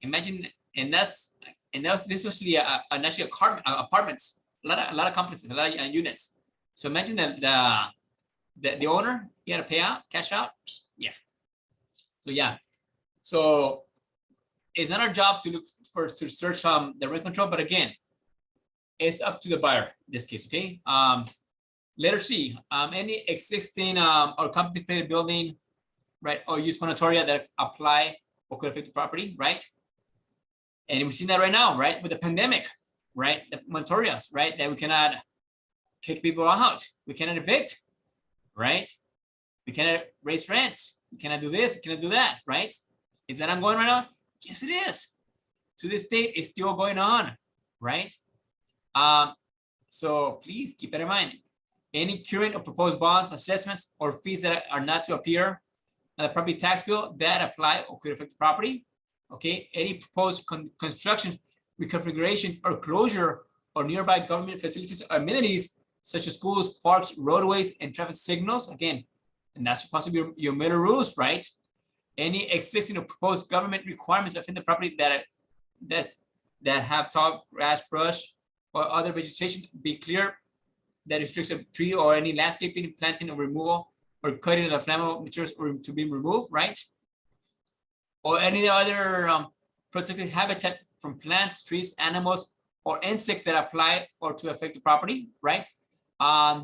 S1: Imagine, and this was actually a national apartments, a lot of complexes, a lot of units. So imagine that the owner, he had to pay out, cash out. Yeah. So yeah. So it's not our job to search the rent control, but again, it's up to the buyer in this case. Okay. Letter C, any existing or contemplated building, right, or use moratoria that apply or could affect the property, right? And we've seen that right now, right, with the pandemic, right? The moratorias, right, that we cannot kick people out, we cannot evict, right? We cannot raise rents, we cannot do this, we cannot do that, right? Is that ongoing right now? Yes, it is. To this date, it's still going on, right? So please keep that in mind. Any current or proposed bonds, assessments, or fees that are not to appear on the property tax bill that apply or could affect the property. Okay, any proposed construction, reconfiguration, or closure or nearby government facilities or amenities such as schools, parks, roadways, and traffic signals. Again, and that's supposed to be your Miller rules, right? Any existing or proposed government requirements within the property that have tall grass, brush, or other vegetation, be clear that restricts a tree or any landscaping, planting, or removal, or cutting of flammable materials or to be removed, right? Or any other protected habitat from plants, trees, animals, or insects that apply or to affect the property, right?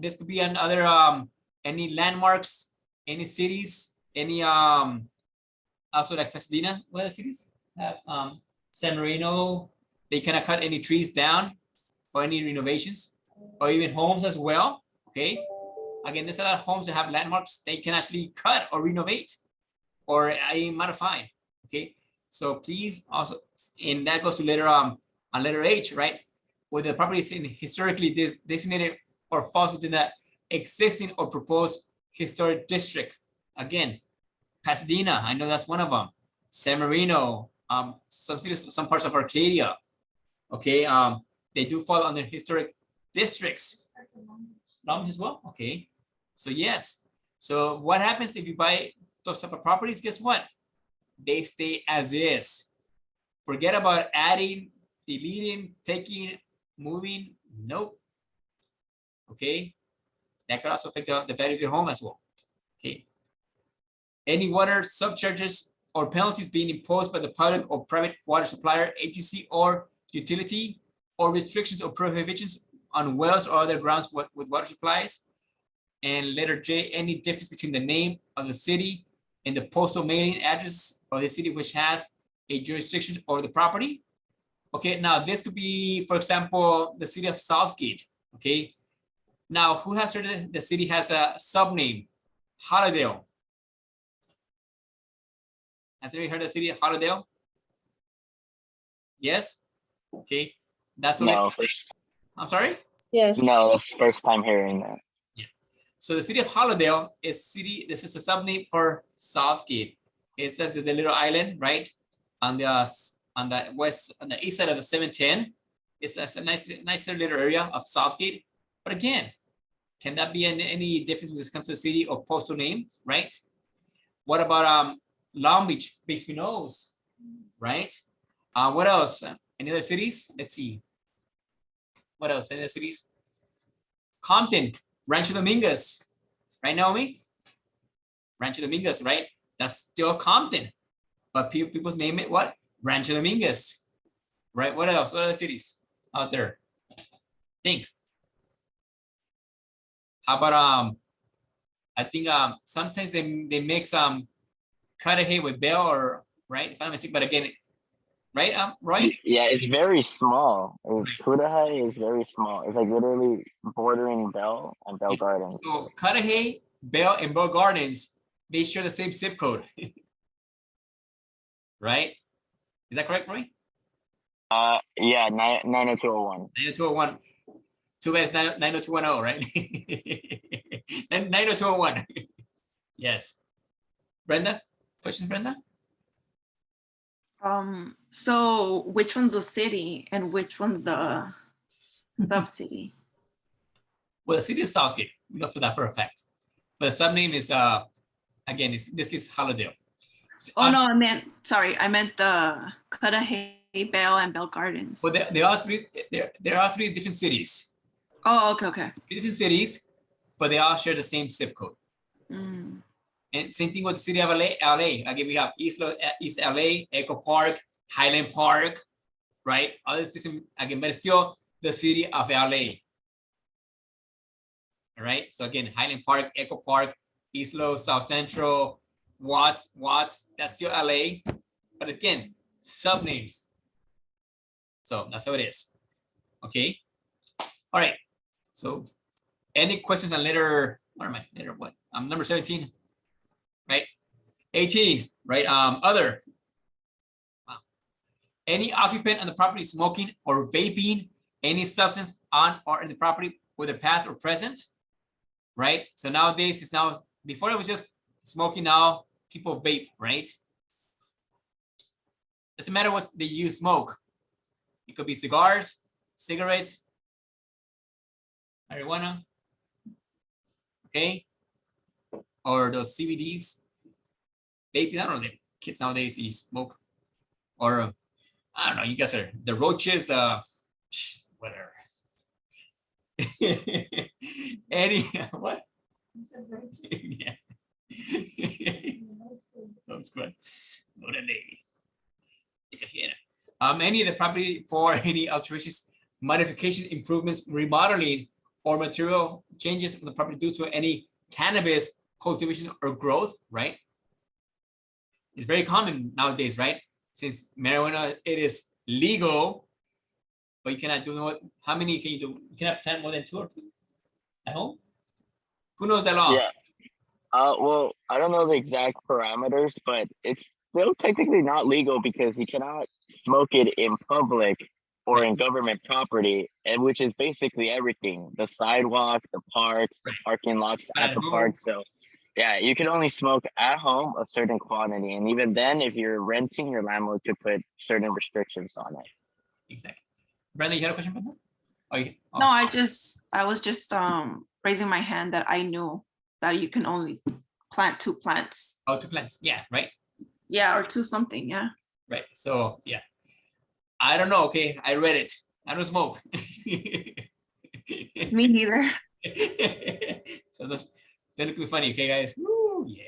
S1: This could be another any landmarks, any cities, any also like Pasadena, what other cities have San Marino, they cannot cut any trees down or any renovations, or even homes as well. Okay, again, there's a lot of homes that have landmarks they can actually cut or renovate or modify. Okay, so please also, and that goes to letter H, right, where the property is historically designated or falls within the existing or proposed historic district. Again, Pasadena, I know that's one of them. San Marino, some cities, some parts of Arcadia. Okay, they do fall under historic districts. Long as well. Okay, so yes. So what happens if you buy those type of properties? Guess what? They stay as is. Forget about adding, deleting, taking, moving. Nope. Okay, that could also affect the value of your home as well. Okay. Any water subcharges or penalties being imposed by the public or private water supplier, agency, or utility, or restrictions or prohibitions on wells or other grounds with water supplies. And letter J, any difference between the name of the city and the postal mailing address of the city which has a jurisdiction over the property. Okay, now this could be, for example, the city of Southgate. Okay, now who has heard the city has a subname, Holidale? Has anybody heard of the city of Holidale? Yes. Okay, that's
S3: No,
S1: what I'm sorry?
S11: Yes.
S3: no, that's the first time hearing that.
S1: Yeah. So the city of Holidale is this is a subname for Southgate. It's the little island, right? On the east side of the 710. It's a nicer little area of Southgate. But again, can that be any difference when it comes to the city or postal names, right? What about Long Beach, Bixby Knolls, right? What else? Any other cities? Let's see. What else? Any other cities? Compton, Rancho Dominguez, right, Naomi? Rancho Dominguez, right? That's still Compton, but people's name it what? Rancho Dominguez, right? What else? What other cities out there? Think. How about I think sometimes they mix Cudahy with Bell, or right? If I'm mistaken, but again, right? Right?
S3: Yeah, it's very small. Cudahy is very small. It's like literally bordering Bell and Bell Gardens.
S1: So Cudahy, Bell, and Bell Gardens, they share the same zip code, right? Is that correct, Roy?
S3: Yeah, 90201.
S1: 90201. Too bad it's 90210, right? And 90201. Yes. Brenda, questions, Brenda?
S7: So which one's the city and which one's the sub-city?
S1: Well, the city is Southgate. We know for that for a fact. But the subname is again, it's, in this case, Hollandale.
S7: Oh no, I meant the Cudahy, Bell, and Bell Gardens.
S1: Well, there are three. There are three different cities.
S7: Oh, okay.
S1: Three different cities, but they all share the same zip code.
S7: Mm.
S1: And same thing with the city of LA. Again, we have East LA, Echo Park, Highland Park, right? All this system again, but it's still the city of LA. All right. So again, Highland Park, Echo Park, East Low, South Central, Watts, that's still LA. But again, subnames. So that's how it is. Okay. All right. So any questions on letter, what am I? Letter what? Number 17. Right? 18, right? Other. Wow. Any occupant on the property smoking or vaping any substance on or in the property, whether past or present, right? So nowadays it's now, before it was just smoking, now people vape, right? Doesn't matter what you smoke. It could be cigars, cigarettes, marijuana, okay? Or those CBDs, vaping. I don't know, the kids nowadays, you smoke. Or, I don't know, you guys are, the roaches, whatever. Any, what? Yeah. That's good. Any of the property for any alterations, modifications, improvements, remodeling, or material changes on the property due to any cannabis cultivation or growth, right? It's very common nowadays, right? Since marijuana, it is legal, but you cannot do what? How many can you do? You cannot plant more than 2 or 3 at home. Who knows that law?
S3: Yeah. Well, I don't know the exact parameters, but it's still technically not legal because you cannot smoke it in public or in government property, and which is basically everything: the sidewalk, the parks, the parking lots at the parks. So, yeah, you can only smoke at home a certain quantity, and even then, if you're renting, your landlord could put certain restrictions on it.
S1: Exactly. Brenda, you had a question about that? Oh,
S7: No, I was just raising my hand that I knew that you can only plant 2 plants.
S1: Oh, 2 plants. Yeah, right.
S7: Yeah, or 2 something. Yeah.
S1: Right. So yeah, I don't know. Okay, I read it. I don't smoke.
S7: Me neither.
S1: So those they look funny. Okay, guys. Woo, yeah.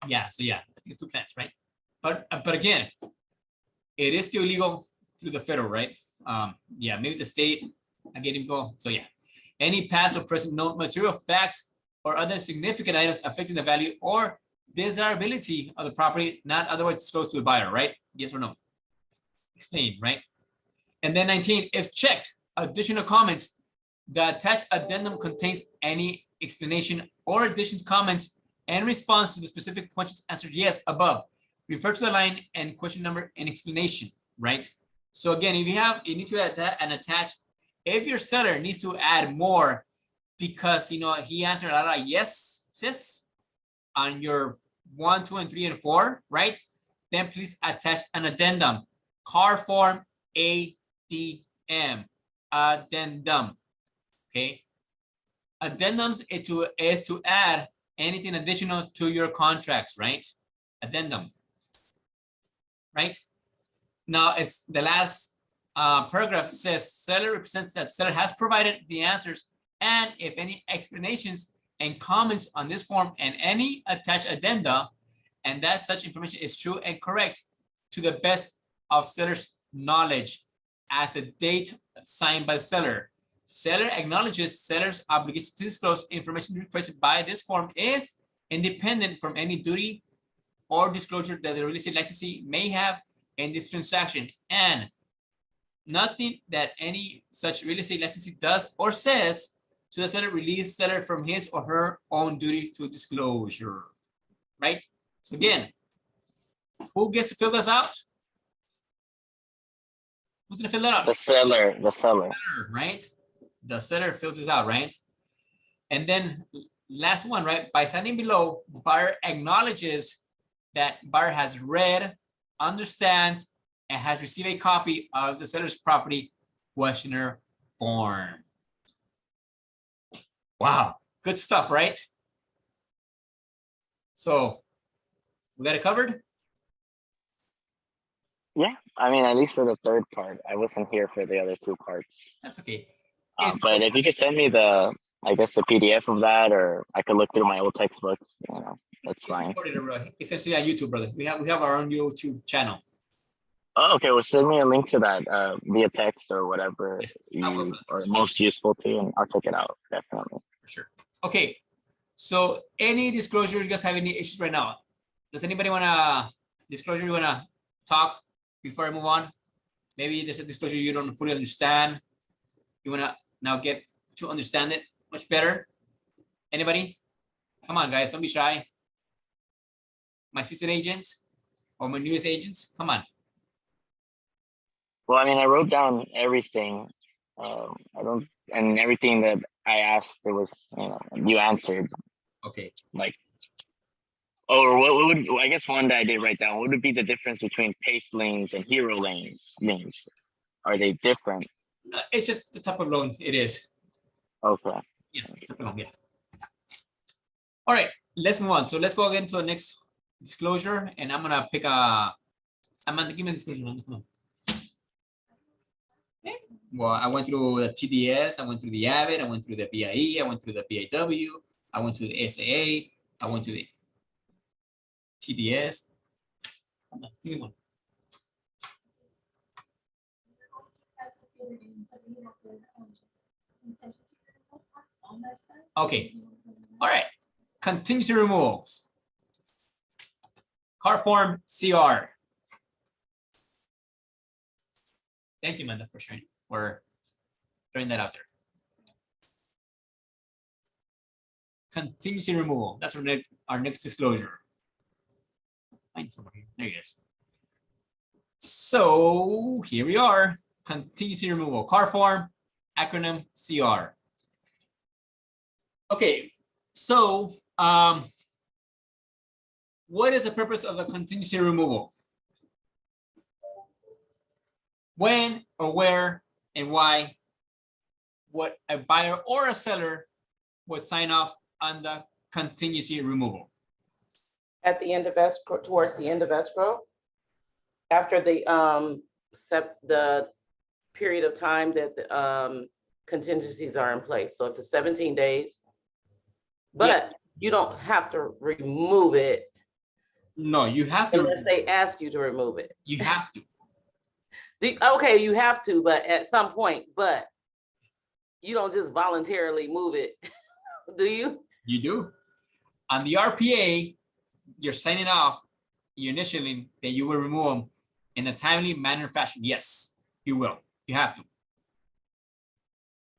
S1: Yeah. So yeah, I think it's 2 plants, right? But again, it is still illegal through the federal, right? Yeah, maybe the state. Again, go. So yeah, any past or present known material facts or other significant items affecting the value or desirability of the property not otherwise disclosed to the buyer, right? Yes or no? Explain, right? And then 19, if checked, additional comments. The attached addendum contains any explanation or additions, comments, and response to the specific questions answered yes above. Refer to the line and question number and explanation, right? So again, if you need to add that and attach, if your seller needs to add more because he answered a lot of yes, sis, on your 1, 2, and 3, and 4, right? Then please attach an addendum. Car form ADM, addendum. Okay. Addendums is to add anything additional to your contracts, right? Addendum. Right? Now, it's the last paragraph says seller represents that seller has provided the answers and if any explanations and comments on this form and any attached addenda, and that such information is true and correct to the best of seller's knowledge as the date signed by the seller. Seller acknowledges seller's obligation to disclose information requested by this form is independent from any duty or disclosure that the real estate licensee may have in this transaction, and nothing that any such real estate licensee does or says to the seller relieves seller from his or her own duty to disclosure, right? So again, who gets to fill this out? Who's gonna fill that out?
S3: The seller.
S1: Seller, right? The seller fills this out, right? And then last one, right? By signing below, buyer acknowledges that buyer has read, understands, and has received a copy of the seller's property questionnaire form. Wow, good stuff, right? So we got it covered?
S3: Yeah, I mean, at least for the third part. I wasn't here for the other two parts.
S1: That's okay.
S3: But if you could send me the, I guess, the PDF of that, or I could look through my old textbooks, you know, that's
S1: It's
S3: fine.
S1: recorded, bro. It's actually on YouTube, brother. We have our own YouTube channel.
S3: Oh, okay, well, send me a link to that via text or whatever
S1: I will,
S3: you
S1: brother.
S3: are most useful to, and I'll check it out, definitely.
S1: For sure. Okay. So any disclosures, you guys have any issues right now? Does anybody wanna disclosure you wanna talk before I move on? Maybe there's a disclosure you don't fully understand. You wanna now get to understand it much better. Anybody? Come on, guys, don't be shy. My seasoned agents or my newest agents, come on.
S3: Well, I mean, I wrote down everything. And everything that I asked, it was, you know, you answered.
S1: Okay.
S3: Like, or what would, I guess one that I did write down, what would be the difference between pace lanes and hero lanes? Are they different?
S1: It's just the type of loan it is.
S3: Okay.
S1: Yeah, type of loan, yeah. All right, let's move on. So let's go again to the next disclosure, and I'm gonna pick a. I'm gonna give me a disclosure. Come on. Okay. Well, I went through the TDS, I went through the AVID, I went through the BIE, I went through the BIW, I went to the SAA, I went to the TDS. Come on, give me one. Okay. All right. Contingency removals. Car form CR. Thank you, Amanda, for sharing, for throwing that out there. Contingency removal. That's our next disclosure. Find somewhere here. There it is. So here we are. Contingency removal. Car form, acronym CR. Okay, so what is the purpose of the contingency removal? When or where and why would a buyer or a seller would sign off on the contingency removal?
S5: At the end of escrow, towards the end of escrow, after the the period of time that the contingencies are in place. So if it's 17 days, but you don't have to remove it.
S1: No, you have to.
S5: Unless they ask you to remove it.
S1: You have to.
S5: Okay, you have to, but at some point, but you don't just voluntarily move it, do you?
S1: You do. On the RPA, you're signing off, you initially that you will remove them in a timely manner fashion. Yes, you will. You have to.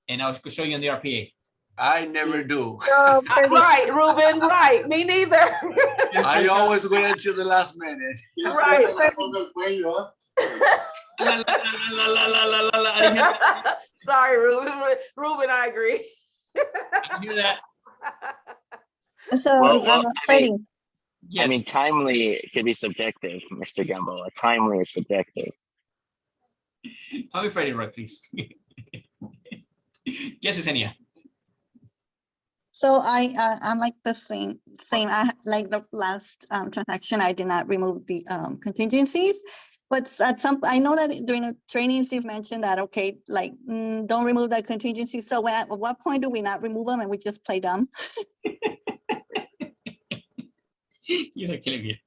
S1: And I'll show you on the RPA.
S2: I never do.
S5: Right, Ruben, right. Me neither.
S2: I always wait until the last minute.
S5: Right. Sorry, Ruben. Ruben, I agree.
S1: I hear that.
S11: So, Freddy,
S1: Yes.
S3: I mean, timely could be subjective, Mr. Gamboa. Timely is subjective.
S1: Call me Freddy, right, please. Yes, Yesenia.
S11: so I'm like the same. I like the last transaction, I did not remove the contingencies. But at I know that during the trainings you've mentioned that, okay, like don't remove the contingencies. So at what point do we not remove them and we just play dumb?
S1: You are killing me.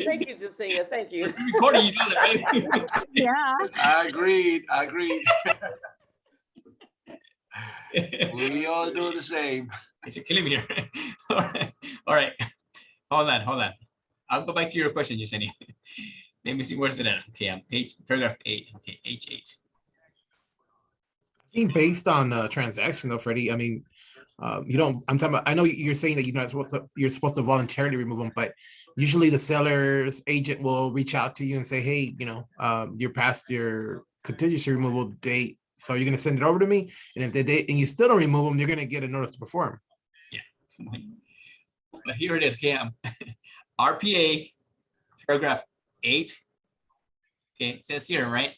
S5: Thank you, Jacia. Thank you.
S1: Recording, you know that, right?
S11: Yeah.
S2: Agreed. We all do the same.
S1: You're killing me here. All right. Hold on. I'll go back to your question, Yesenia. Let me see where's it at. Okay, I'm paragraph 8. Okay, H8.
S8: I think based on the transaction though, Freddie, I mean, you don't, I'm talking about, I know you're saying that you're supposed to voluntarily remove them, but usually the seller's agent will reach out to you and say, hey, you know, you're past your contingency removal date. So you're gonna send it over to me, and if the date and you still don't remove them, you're gonna get a notice to perform.
S1: But here it is, Cam. RPA, paragraph 8. Okay, it says here, right?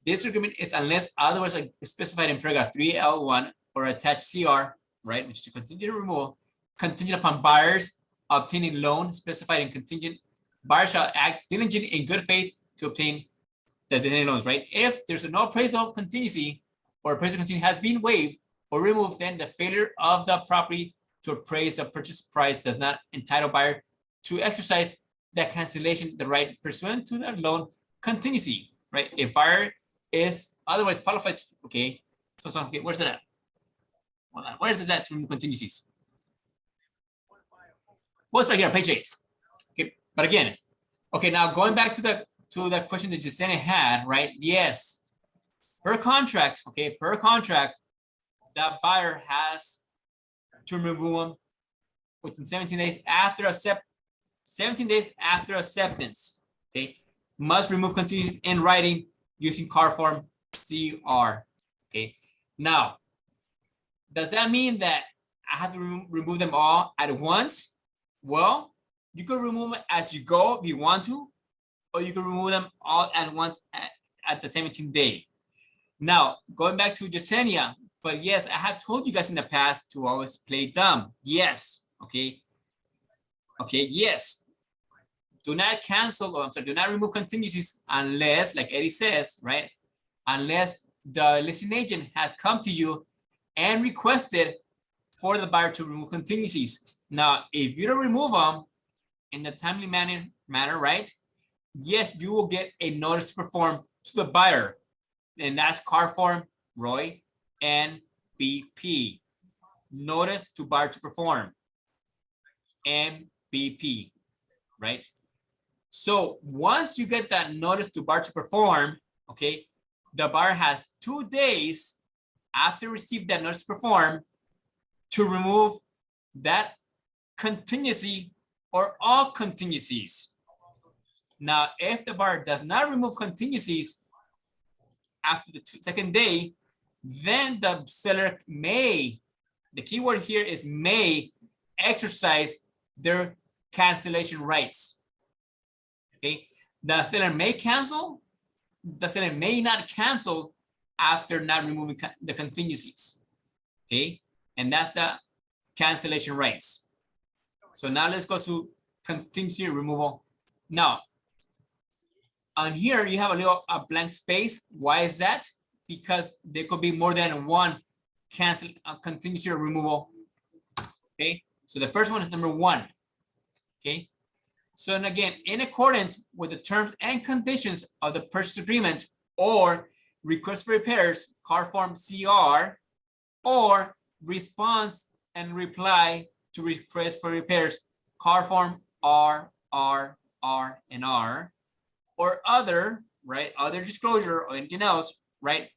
S1: This agreement is unless otherwise specified in paragraph 3L1 or attached CR, right, which is a contingent removal, contingent upon buyers obtaining loan specified in contingent. Buyers shall act diligent in good faith to obtain the designated loans, right? If there's no appraisal contingency or appraisal contingency has been waived or removed, then the failure of the property to appraise the purchase price does not entitle buyer to exercise that cancellation, the right pursuant to the loan contingency, right? If buyer is otherwise qualified, okay. So okay, where's it at? Hold on, where's it at from contingencies? What's right here, page 8. Okay, but again, okay, now going back to the question that Justine had, right? Yes, per contract, okay, per contract, that buyer has to remove them within 17 days after 17 days after acceptance. Okay, must remove contingencies in writing using car form CR. Okay, now does that mean that I have to remove them all at once? Well, you could remove them as you go if you want to, or you can remove them all at once at the 17th day. Now, going back to Jasenia, but yes, I have told you guys in the past to always play dumb. Yes, okay. Okay, yes. Do not cancel, or I'm sorry, do not remove contingencies unless, like Eddie says, right? Unless the listing agent has come to you and requested for the buyer to remove contingencies. Now, if you don't remove them in the timely manner, right? Yes, you will get a notice to perform to the buyer. And that's car form, Roy, NBP. Notice to buyer to perform. NBP, right? So once you get that notice to buyer to perform, okay, the buyer has 2 days after receive that notice to perform to remove that contingency or all contingencies. Now, if the buyer does not remove contingencies after the second day, then the seller may, the key word here is may, exercise their cancellation rights. Okay, the seller may cancel, the seller may not cancel after not removing the contingencies. Okay, and that's the cancellation rights. So now let's go to contingency removal. Now, on here you have a blank space. Why is that? Because there could be more than one contingency removal. Okay, so the first one is number 1. Okay, so and again, in accordance with the terms and conditions of the purchase agreement or request for repairs, car form CR, or response and reply to request for repairs, car form R, and R, or other, right, other disclosure or anything else, right,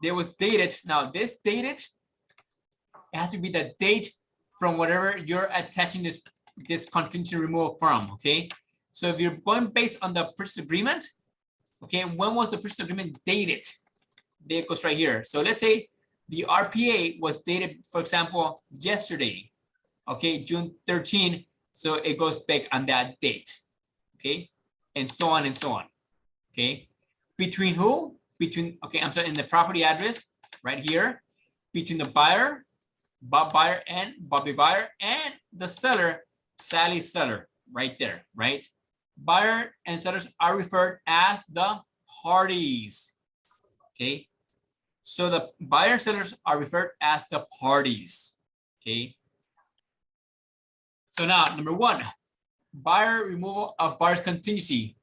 S1: there was dated. Now this dated, it has to be the date from whatever you're attaching this contingency removal from, okay? So if you're going based on the purchase agreement, okay, when was the purchase agreement dated? There it goes right here. So let's say the RPA was dated, for example, yesterday, okay, June 13. So it goes back on that date, okay? And so on and so on, okay? Between who? Between, okay, I'm sorry, in the property address right here, between the buyer, Bob Buyer and Bobby Buyer, and the seller, Sally Seller, right there, right? Buyer and sellers are referred as the parties, okay? So the buyer and sellers are referred as the parties, okay? So now, number 1, buyer removal of buyer's contingency.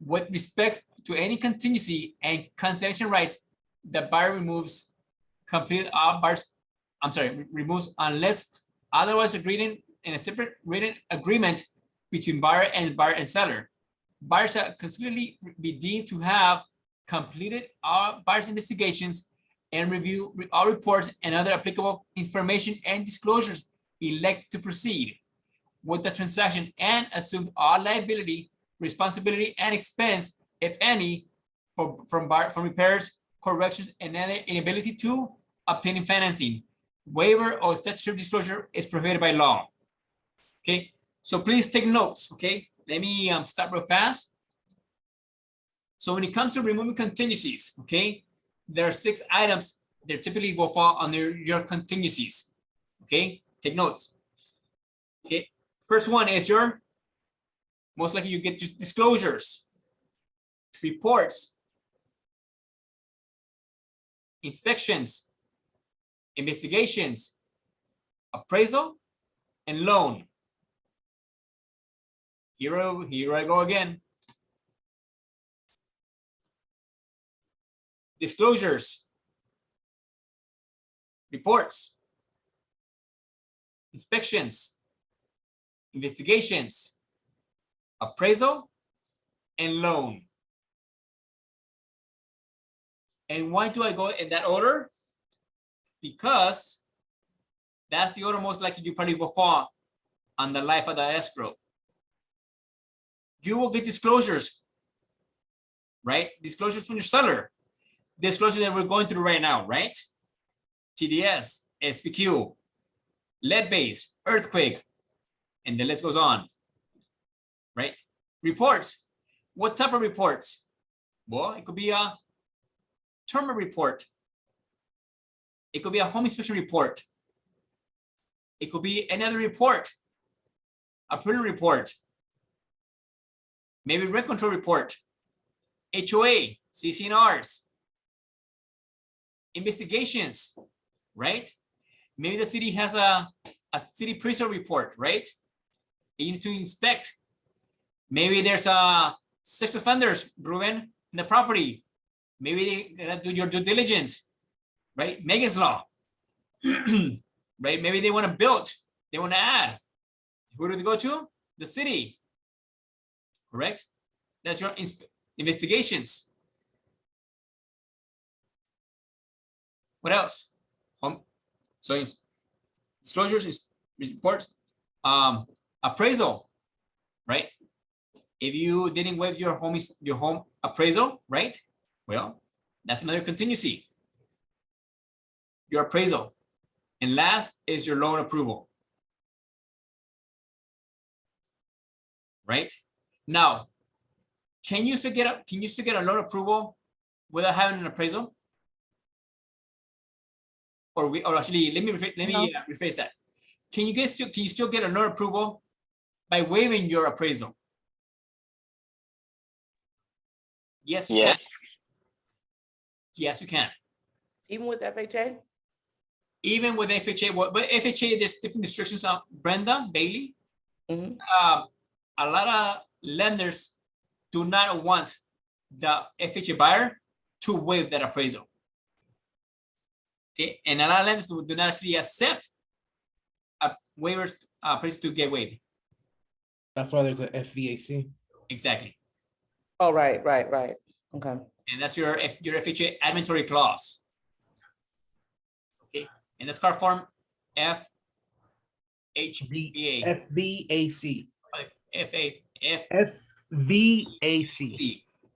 S1: With respect to any contingency and cancellation rights, the buyer removes complete buyers, I'm sorry, removes unless otherwise agreed in a separate written agreement between buyer and seller. Buyer shall consequently be deemed to have completed all buyer's investigations and review all reports and other applicable information and disclosures elected to proceed with the transaction and assume all liability, responsibility, and expense, if any, from repairs, corrections, and any inability to obtaining financing. Waiver or statutory disclosure is prohibited by law. Okay, so please take notes. Okay, let me start real fast. So when it comes to removing contingencies, okay, there are 6 items that typically will fall under your contingencies. Okay, take notes. Okay, first one is your, most likely you get just disclosures, reports, inspections, investigations, appraisal, and loan. Here I go again. Disclosures, reports, inspections, investigations, appraisal, and loan. And why do I go in that order? Because that's the order most likely you probably will fall on the life of the escrow. You will get disclosures, right? Disclosures from your seller. Disclosures that we're going through right now, right? TDS, SPQ, lead base, earthquake, and the list goes on, right? Reports. What type of reports? Well, it could be a termite report. It could be a home inspection report. It could be another report, a prudent report, maybe rent control report, HOA, CCNRs, investigations, right? Maybe the city has a city Presale report, right? You need to inspect. Maybe there's a 6 offenders, Ruben, in the property. Maybe they gotta do your due diligence, right? Megan's law, right? Maybe they want to build, they want to add. Who do they go to? The city, correct? That's your investigations. What else? So disclosures, reports, appraisal, right? If you didn't waive your home appraisal, right? Well, that's another contingency. Your appraisal. And last is your loan approval. Right? Now, can you still get a loan approval without having an appraisal? Or actually, let me rephrase that. Can you still get a loan approval by waiving your appraisal? Yes, you can. Yes, you can.
S5: Even with FHA?
S1: Even with FHA, but FHA, there's different restrictions on Brenda Bailey.
S5: Mhm.
S1: A lot of lenders do not want the FHA buyer to waive that appraisal. Okay, and a lot of lenders do not actually accept waivers appraisal to get waived.
S8: That's why there's a FVAC.
S1: Exactly.
S5: Oh, right. Okay.
S1: And that's your FHA admonitory clause. Okay, and that's card form FHBA.
S8: FVAC.
S1: FVAC.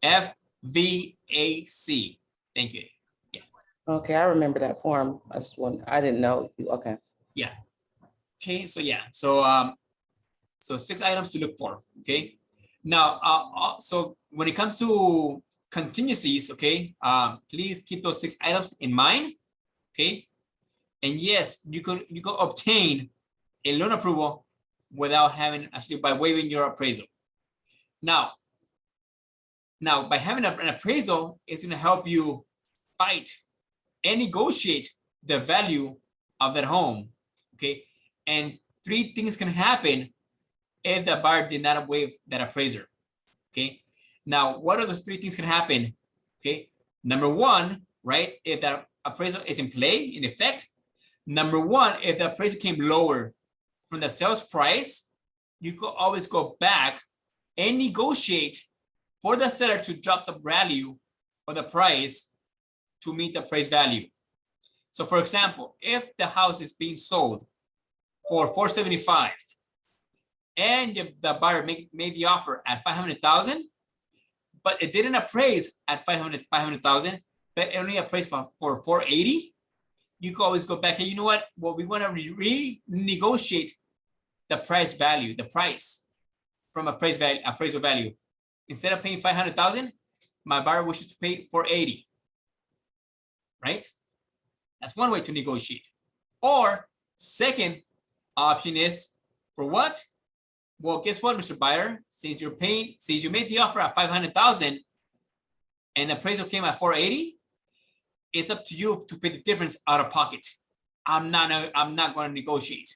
S1: FVAC. Thank you. Yeah.
S5: Okay, I remember that form. I didn't know. Okay.
S1: Yeah. Okay, so yeah. So so 6 items to look for. Okay. Now so when it comes to contingencies, okay, please keep those 6 items in mind. Okay. And yes, you could obtain a loan approval without having actually by waiving your appraisal. Now by having an appraisal, it's going to help you fight and negotiate the value of that home. Okay. And 3 things can happen if the buyer did not waive that appraiser. Okay. Now, what are those 3 things can happen? Okay. Number 1, right? If that appraisal is in play, in effect. Number 1, if the appraisal came lower from the sales price, you could always go back and negotiate for the seller to drop the value or the price to meet the price value. So for example, if the house is being sold for but it didn't appraise at 500,000, but it only appraised for 480. You can always go back, hey, you know what? Well, we want to renegotiate the price value, the price from appraisal value. Instead of paying 500,000, my buyer wishes to pay 480, right? That's one way to negotiate. Or second option is for what? Well, guess what, Mr. Buyer? Since you made the offer at 500,000 and appraisal came at 480, it's up to you to pay the difference out of pocket. I'm not going to negotiate.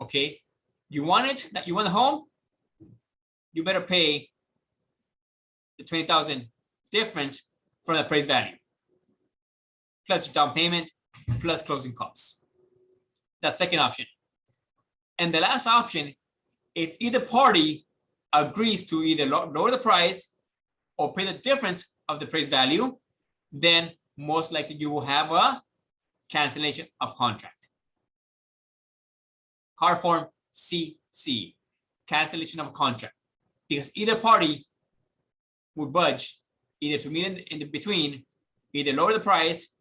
S1: Okay, you want it? That you want the home? You better pay the 20,000 difference from the appraised value, plus down payment, plus closing costs. That's second option. And the last option, if either party agrees to either lower the price or pay the difference of the appraised value, then most likely you will have a cancellation of contract. Card form CC, cancellation of a contract, because either party would budge either to meet in the between, either lower the price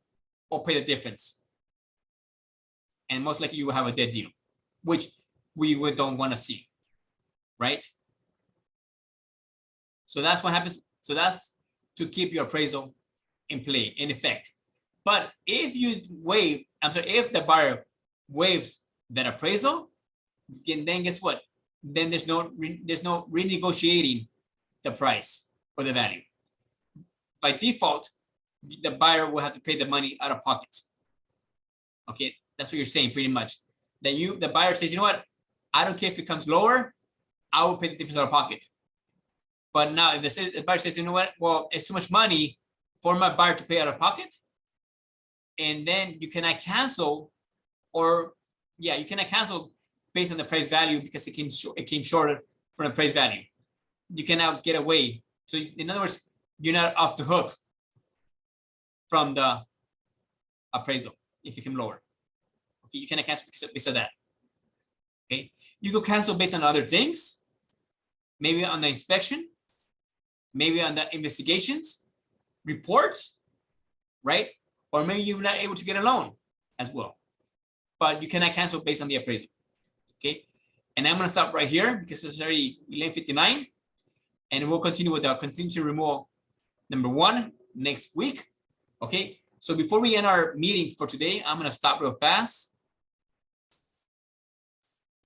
S1: or pay the difference. And most likely you will have a dead deal, which we don't want to see, right? So that's what happens. So that's to keep your appraisal in play, in effect. But if you if the buyer waives that appraisal, then guess what? Then there's no renegotiating the price or the value. By default, the buyer will have to pay the money out of pocket. Okay, that's what you're saying pretty much. Then the buyer says, you know what? I don't care if it comes lower, I will pay the difference out of pocket. But now if the buyer says, you know what? Well, it's too much money for my buyer to pay out of pocket. And then you cannot cancel, or yeah, you cannot cancel based on the price value because it came shorter from the price value. You cannot get away. So in other words, you're not off the hook from the appraisal if you came lower. Okay, you cannot cancel based on that. Okay, you could cancel based on other things, maybe on the inspection, maybe on the investigations, reports, right? Or maybe you're not able to get a loan as well. But you cannot cancel based on the appraisal. Okay, and I'm gonna stop right here because it's already 11:59, and we'll continue with our contingency removal number 1 next week. Okay, so before we end our meeting for today, I'm gonna stop real fast